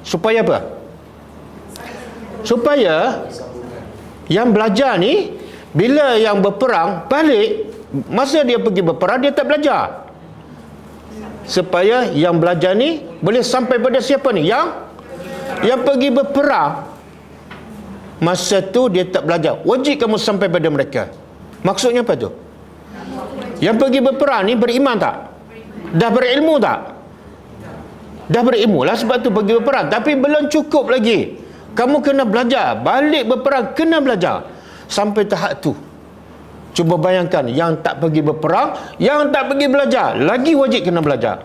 Supaya apa? Supaya yang belajar ni, bila yang berperang balik, masa dia pergi berperang dia tak belajar. Supaya yang belajar ni boleh sampai pada siapa ni? Yang pergi berperang. Masa tu dia tak belajar. Wajib kamu sampai pada mereka. Maksudnya apa tu? Yang pergi berperang ni beriman tak? Dah berilmu tak? Dah berilmu lah, sebab tu pergi berperang. Tapi belum cukup lagi. Kamu kena belajar. Balik berperang kena belajar. Sampai tahap tu. Cuba bayangkan, yang tak pergi berperang, yang tak pergi belajar, lagi wajib kena belajar.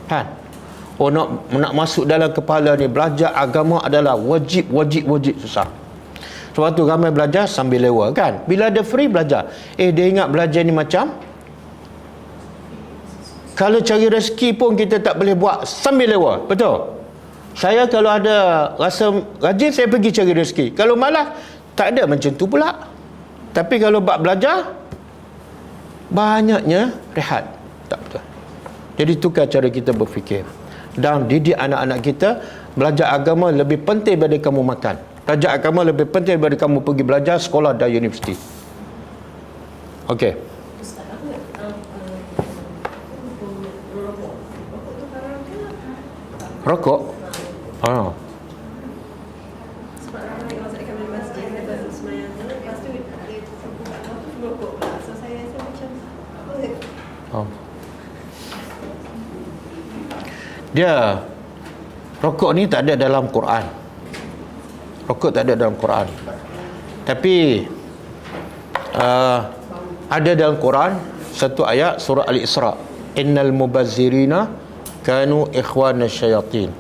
Kan? Oh, nak masuk dalam kepala ni, belajar agama adalah wajib, susah. Sebab tu ramai belajar sambil lewa kan. Bila ada free belajar, dia ingat belajar ni macam, kalau cari rezeki pun kita tak boleh buat sambil lewa. Betul? Saya kalau ada rasa rajin, saya pergi cari rezeki. Kalau malas, tak ada macam tu pula. Tapi kalau bab belajar, banyaknya rehat. Tak betul. Jadi tukar cara kita berfikir. Dan didik anak-anak kita, belajar agama lebih penting daripada kamu makan. Belajar agama lebih penting daripada kamu pergi belajar sekolah dan universiti. Okey. Rokok? Sebab orang tengok saya dekat masjid, lepas semayang tu, lepas tu dia buka rokok, merokok pula. So saya rasa macam apa? Dia rokok ni tak ada dalam Quran. Rokok tak ada dalam Quran. Tapi ada dalam Quran satu ayat surah Al-Isra. Innal mubazzirina kanu ikhwana syayatin.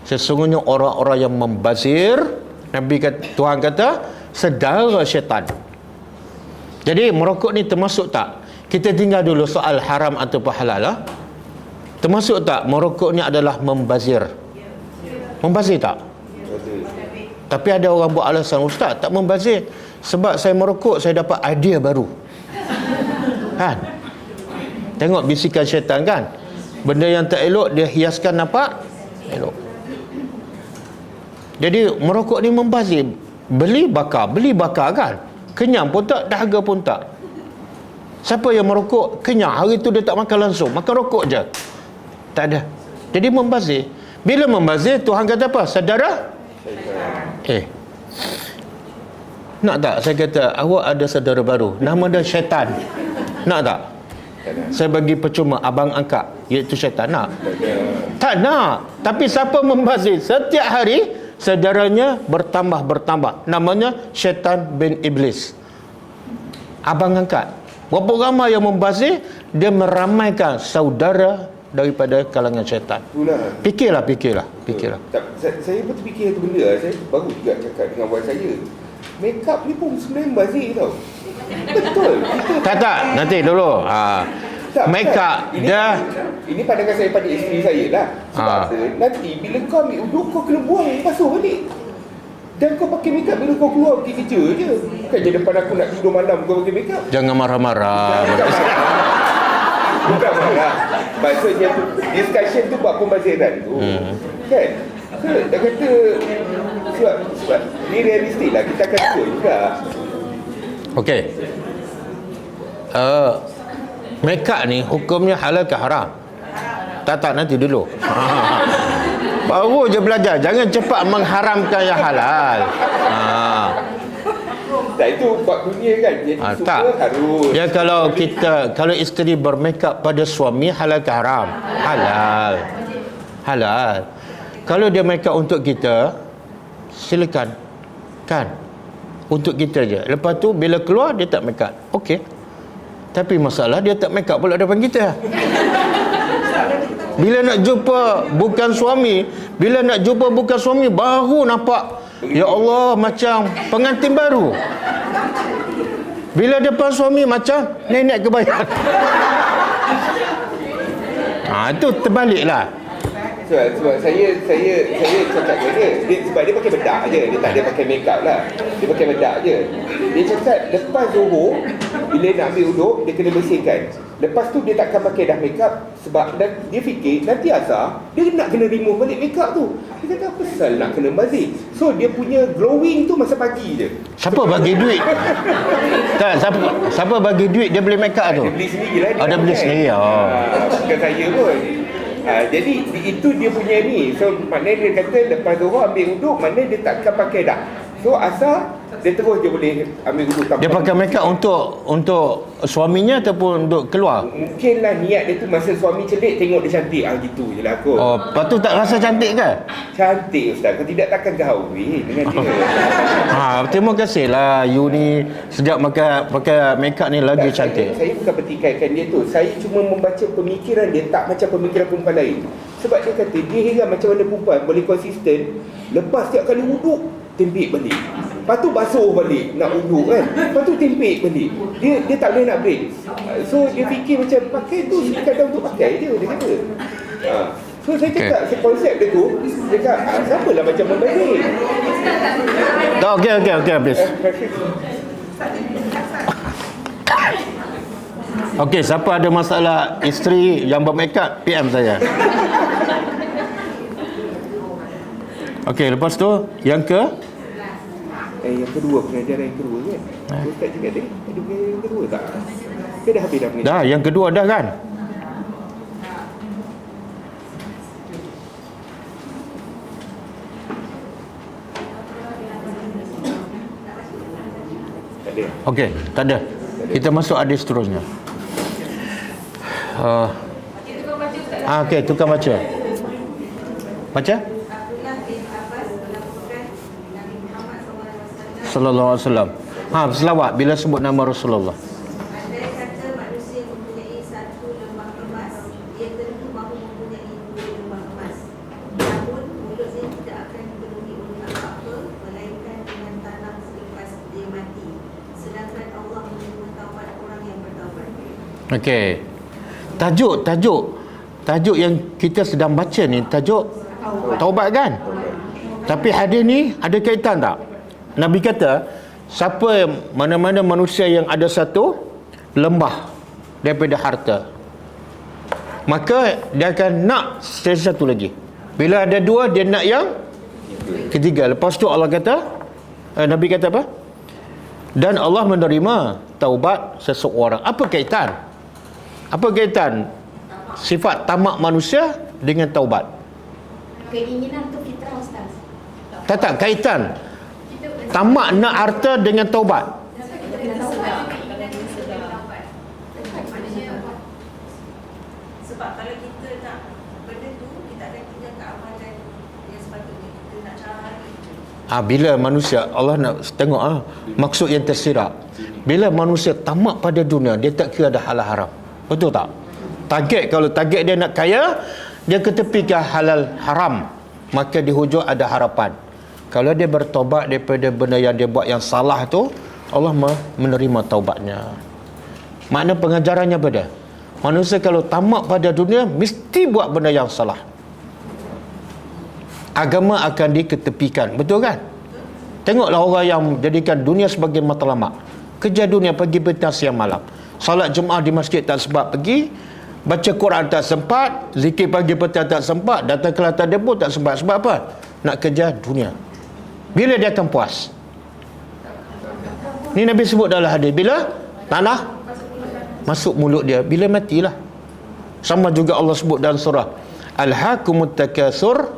Sesungguhnya orang-orang yang membazir, Nabi kata, Tuhan kata, saudara syaitan. Jadi merokok ni termasuk tak? Kita tinggal dulu soal haram atau halal lah. Termasuk tak merokok ni adalah membazir? Membazir tak? Tapi ada orang buat alasan, ustaz tak membazir sebab saya merokok, saya dapat idea baru. Kan? Tengok bisikan syaitan kan. Benda yang tak elok dia hiaskan nampak elok. Jadi merokok ni membazir. Beli bakar kan. Kenyang pun tak, dahaga pun tak. Siapa yang merokok kenyang, hari tu dia tak makan langsung, makan rokok je. Tak ada. Jadi membazir. Bila membazir, Tuhan kata apa? Saudara? Nak tak saya kata awak ada saudara baru, nama dia syaitan. Nak tak? Saya bagi percuma abang angkat, iaitu syaitan. Nak? Tak nak. Tapi siapa membazir setiap hari, saudaranya bertambah. Namanya syaitan bin iblis. Abang angkat. Berapa ramai yang membazir, dia meramaikan saudara daripada kalangan syaitan. Itulah. Fikirlah. Saya pun terfikir satu benda. Saya baru juga cakap dengan wife saya. Make up ni pun sebenarnya bazir tau. Betul. Tak. Nanti dulu. Make up dah. Ini pandangan saya pada isteri saya lah. Sebab apa? Nanti bila kau ambil uduk, kau kena buang basuh balik. Dan kau pakai make up bila kau keluar pergi kerja je. Bukan je depan aku nak tidur malam kau pakai make up. Jangan marah-marah. Bukan marah. Maksudnya tu, discussion tu buat pembaziran tu. Kan? So, dah kata sebab ni realistik lah, kita akan ikut juga. Okey. Make up ni hukumnya halal ke haram? Tak nanti dulu. Baru je belajar. Jangan cepat mengharamkan yang halal. Tak, itu buat dunia kan. Jadi semua harus. Ya, kalau isteri bermakeup pada suami, halal ke haram? Halal. Kalau dia makeup untuk kita, silakan. Kan? Untuk kita je. Lepas tu bila keluar dia tak makeup. Okey. Tapi masalah dia tak makeup pula depan kita. Bila nak jumpa bukan suami, baru nampak, ya Allah, macam pengantin baru. Bila depan suami macam nenek kebayan. Itu terbaliklah. Sebab saya cakap ke dia sebab dia pakai bedak je. Dia tak ada pakai make up lah. Dia pakai bedak je. Dia cakap lepas Zuhur, bila nak ambil uduk, dia kena bersihkan. Lepas tu dia takkan pakai dah make up. Sebab dia fikir nanti asar dia nak kena remove balik make up tu. Dia kata apa pasal nak kena bazir. So dia punya glowing tu masa pagi je. Siapa bagi duit? Tak, siapa bagi duit dia beli make up tu? Dia beli sendiri lah. Dia beli sendiri. Bukan saya pun. Jadi itu dia punya ni. So maknanya dia kata lepas Zuhur ambil uduk, maknanya dia takkan pakai dah. So asal dia terus je boleh ambil uduk tanpa. Dia pakai make up untuk suaminya ataupun untuk keluar? Mungkinlah niat dia tu masa suami celik tengok dia cantik. Gitu je lah kot. Lepas tu tak rasa cantik ke? Cantik Ustaz. Kau tidak takkan kahwin dengan dia. Terima kasih lah you ni sejak pakai make up ni lagi cantik. Saya bukan pertikaikan dia tu. Saya cuma membaca pemikiran dia tak macam pemikiran perempuan lain. Sebab dia kata dia heran macam mana perempuan boleh konsisten. Lepas setiap kali wuduk tempik balik. Lepas tu basuh balik nak uduk kan. Lepas tu tempik balik. Dia tak boleh nak break. So dia fikir macam pakai tu sekadar untuk pakai je dia kata. So saya cakap konsep dia tu, dia cakap siapalah macam membazir. Okey habis. Okey, siapa ada masalah isteri yang bermakeup PM saya. Okey, lepas tu yang yang kedua, pengajaran yang kedua kan. Ustaz cakap tadi, ada pengajaran yang kedua tak? Ke dah habis dah pengajaran? Dah, yang kedua dah kan? Tak ada. Okey, tak ada. Kita masuk hadis seterusnya. Okey, tukar baca. Baca? Sallallahu alaihi wasallam. Selawat bila sebut nama Rasulullah. Andai kata manusia mempunyai satu lembah emas, ia tentu mahu mempunyai 2 lembah emas. Namun mulutnya tidak akan dipenuhi oleh apa-apa, melainkan dengan tanam selepas dia mati. Sedangkan Allah menerima taubat orang yang bertaubat. Okey. Tajuk yang kita sedang baca ni tajuk taubat kan? Tapi hadis ni ada kaitan tak? Nabi kata, mana-mana manusia yang ada satu lembah daripada harta. maka dia akan nak satu lagi. Bila ada dua, dia nak yang ketiga. Lepas tu Allah kata, Nabi kata apa? Dan Allah menerima taubat seseorang. Apa kaitan? Apa kaitan sifat tamak manusia dengan taubat? Keinginan tu fitrah Ustaz. Tak kaitan tamak nak harta dengan taubat. Kita kena taubat. Sebab kalau kita nak benda tu, kita akan tinggalkan amalan yang sepatutnya kita nak cari. Bila manusia, Allah nak tengok maksud yang tersirat. Bila manusia tamak pada dunia, dia tak kira ada halal haram. Betul tak? Kalau target dia nak kaya, dia ketepikan halal haram, maka di hujung ada harapan. Kalau dia bertobat daripada benda yang dia buat yang salah tu, Allah menerima taubatnya. Makna pengajarannya apa dia? Manusia kalau tamak pada dunia, mesti buat benda yang salah. Agama akan diketepikan. Betul kan? Tengoklah orang yang jadikan dunia sebagai matlamat. Kerja dunia pagi, petang, siang, malam. Salat Jumaat di masjid tak sempat pergi. Baca Quran tak sempat. Zikir pagi, petang tak sempat. Datang kelas tadabbur tak sempat. Sebab apa? Nak kerja dunia. Bila dia akan puas? Ni Nabi sebut dalam hadis. Bila tanah masuk mulut dia, bila matilah. Sama juga Allah sebut dalam surah Al-Hakumut Takatsur,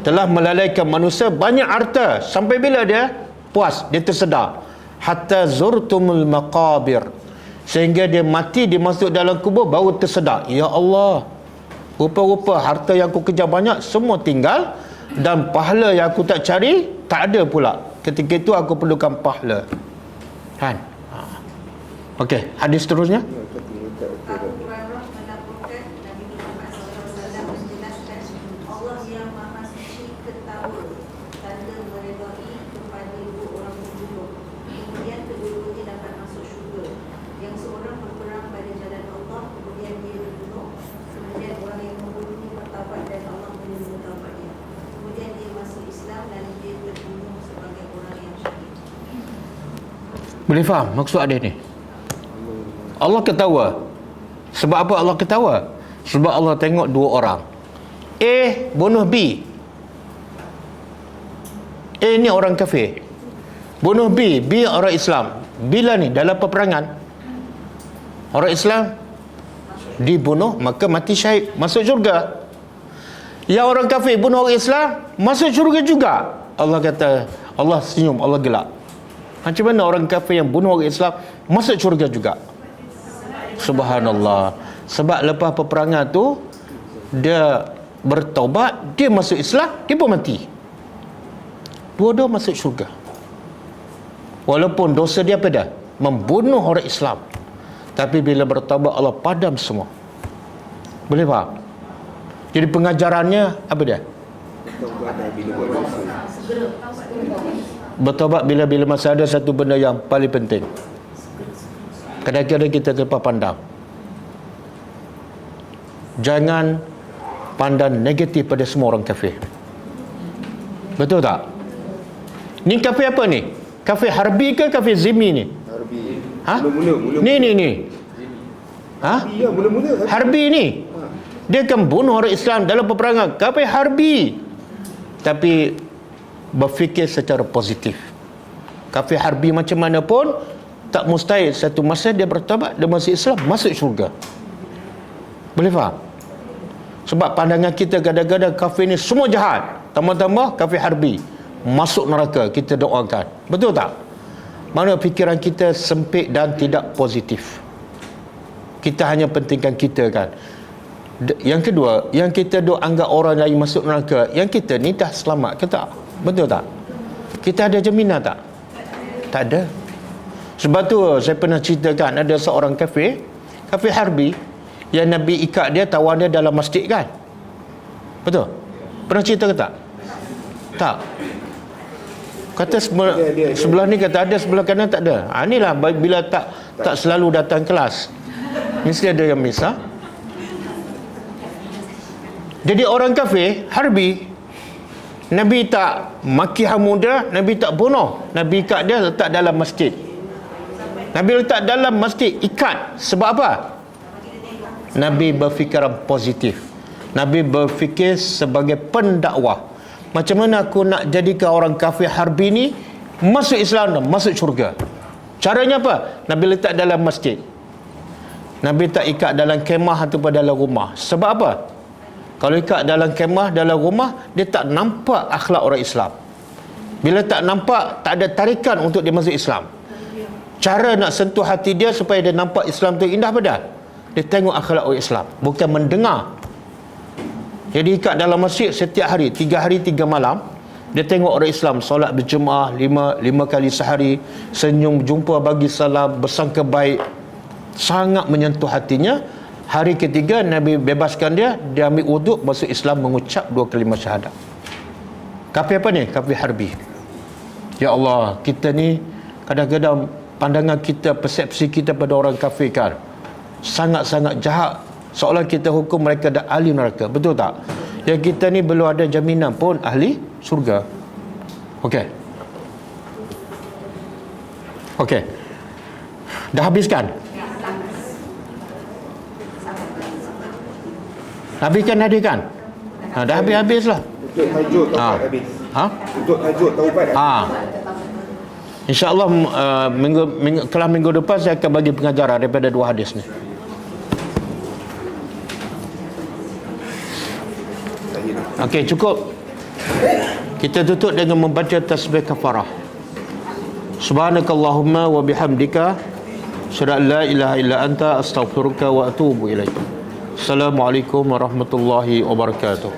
telah melalaikan manusia banyak harta. Sampai bila dia puas, dia tersedar. Hatta zurtumul maqabir, sehingga dia mati, dia masuk dalam kubur, baru tersedar, ya Allah, rupa-rupa harta yang aku kejar banyak semua tinggal, dan pahala yang aku tak cari tak ada pula. Ketika itu aku perlukan pahala. Kan? Okey, hadis seterusnya. Abu Hurairah melaporkan Nabi Muhammad SAW menjelaskan Allah yang Maha Suci ketawa tanda meredai kepada dua orang pembunuh. Kemudian kedua-duanya dapat masuk syurga. Yang seorang berperang pada jalan Allah, kemudian dia dibunuh. Kemudian orang yang membunuhnya bertaubat dan Allah menerima taubatnya. Kemudian dia masuk Islam dan dia terbunuh sebagai orang yang syahid. Boleh faham maksud hadis ni? Allah ketawa. Sebab apa Allah ketawa? Sebab Allah tengok dua orang. A bunuh B. A ni orang kafir, bunuh B. B orang Islam. Bila ni dalam peperangan, orang Islam dibunuh, maka mati syahid, masuk syurga. Yang orang kafir bunuh orang Islam, masuk syurga juga. Allah kata, Allah senyum, Allah gelak. Macam mana orang kafir yang bunuh orang Islam masuk syurga juga? Subhanallah. Sebab lepas peperangan tu dia bertaubat, dia masuk Islam, dia pun mati. Dua-dua masuk syurga. Walaupun dosa dia apa dah? Membunuh orang Islam. Tapi bila bertaubat, Allah padam semua. Boleh faham? Jadi pengajarannya apa dia? Bertaubat bila masa ada satu benda yang paling penting. Kadang-kadang kita terlepas pandang. Jangan pandang negatif pada semua orang kafir. Betul tak? Ni kafir apa ni? Kafir harbi ke kafir zimmi ni? Harbi. Mula-mula. Ni. Ya, mula-mula. Harbi ni. Dia akan bunuh orang Islam dalam peperangan. Kafir harbi. Tapi berfikir secara positif. Kafir harbi macam mana pun, tak mustahil satu masa dia bertaubat, dia masuk Islam, masuk syurga. Boleh faham? Sebab pandangan kita kadang-kadang kafir ni semua jahat, tambah-tambah kafir harbi, masuk neraka, kita doakan. Betul tak? Mana fikiran kita sempit dan tidak positif. Kita hanya pentingkan kita kan. Yang kedua, yang kita anggap orang lain masuk neraka, yang kita ni dah selamat ke tak? Betul tak? Kita ada jaminan tak? Tak ada. Sebab tu saya pernah ceritakan, ada seorang kafir harbi yang Nabi ikat dia, tawan dia dalam masjid kan? Betul? Pernah cerita ke tak? Tak. Kata sebelah ni kata ada, sebelah kanan tak ada. Inilah bila tak selalu datang kelas, mesti ada yang miss. Jadi orang kafir harbi, Nabi tak maki hamuda, Nabi tak bunuh, Nabi ikat dia, letak dalam masjid. Nabi letak dalam masjid, ikat. Sebab apa? Nabi berfikiran positif. Nabi berfikir sebagai pendakwah. Macam mana aku nak jadikan orang kafir harbi ni masuk Islam dan masuk syurga? Caranya apa? Nabi letak dalam masjid. Nabi tak ikat dalam kemah ataupun dalam rumah. Sebab apa? Kalau ikat dalam kemah, dalam rumah, dia tak nampak akhlak orang Islam. Bila tak nampak, tak ada tarikan untuk dia masuk Islam. Cara nak sentuh hati dia supaya dia nampak Islam tu indah pada dia tengok akhlak orang Islam, bukan mendengar. Jadi ikat dalam masjid setiap hari, 3 hari 3 malam, dia tengok orang Islam solat berjemaah 5 kali sehari, senyum, jumpa, bagi salam, bersangka baik. Sangat menyentuh hatinya. Hari ketiga Nabi bebaskan dia ambil wuduk, masuk Islam, mengucap 2 kalimah syahadat. Kafir apa ni? Kafir harbi. Ya Allah, kita ni kadang-kadang pandangan kita, persepsi kita pada orang kafir kan sangat-sangat jahat, seolah kita hukum mereka dah ahli neraka. Betul tak? Yang kita ni belum ada jaminan pun ahli surga. Okey. Dah habiskan? Habiskan hadir kan? Dah habis lah. Untuk tajuk taubat habis. Untuk tajuk taubat habis. InsyaAllah kelas minggu depan saya akan bagi pengajaran daripada 2 hadis ni. Okey, cukup. Kita tutup dengan membaca tasbih kafarah. Subhanakallahumma wa bihamdika asyhadu an la ilaha illa anta astaghfiruka wa atubu ilaik. Assalamualaikum warahmatullahi wabarakatuh.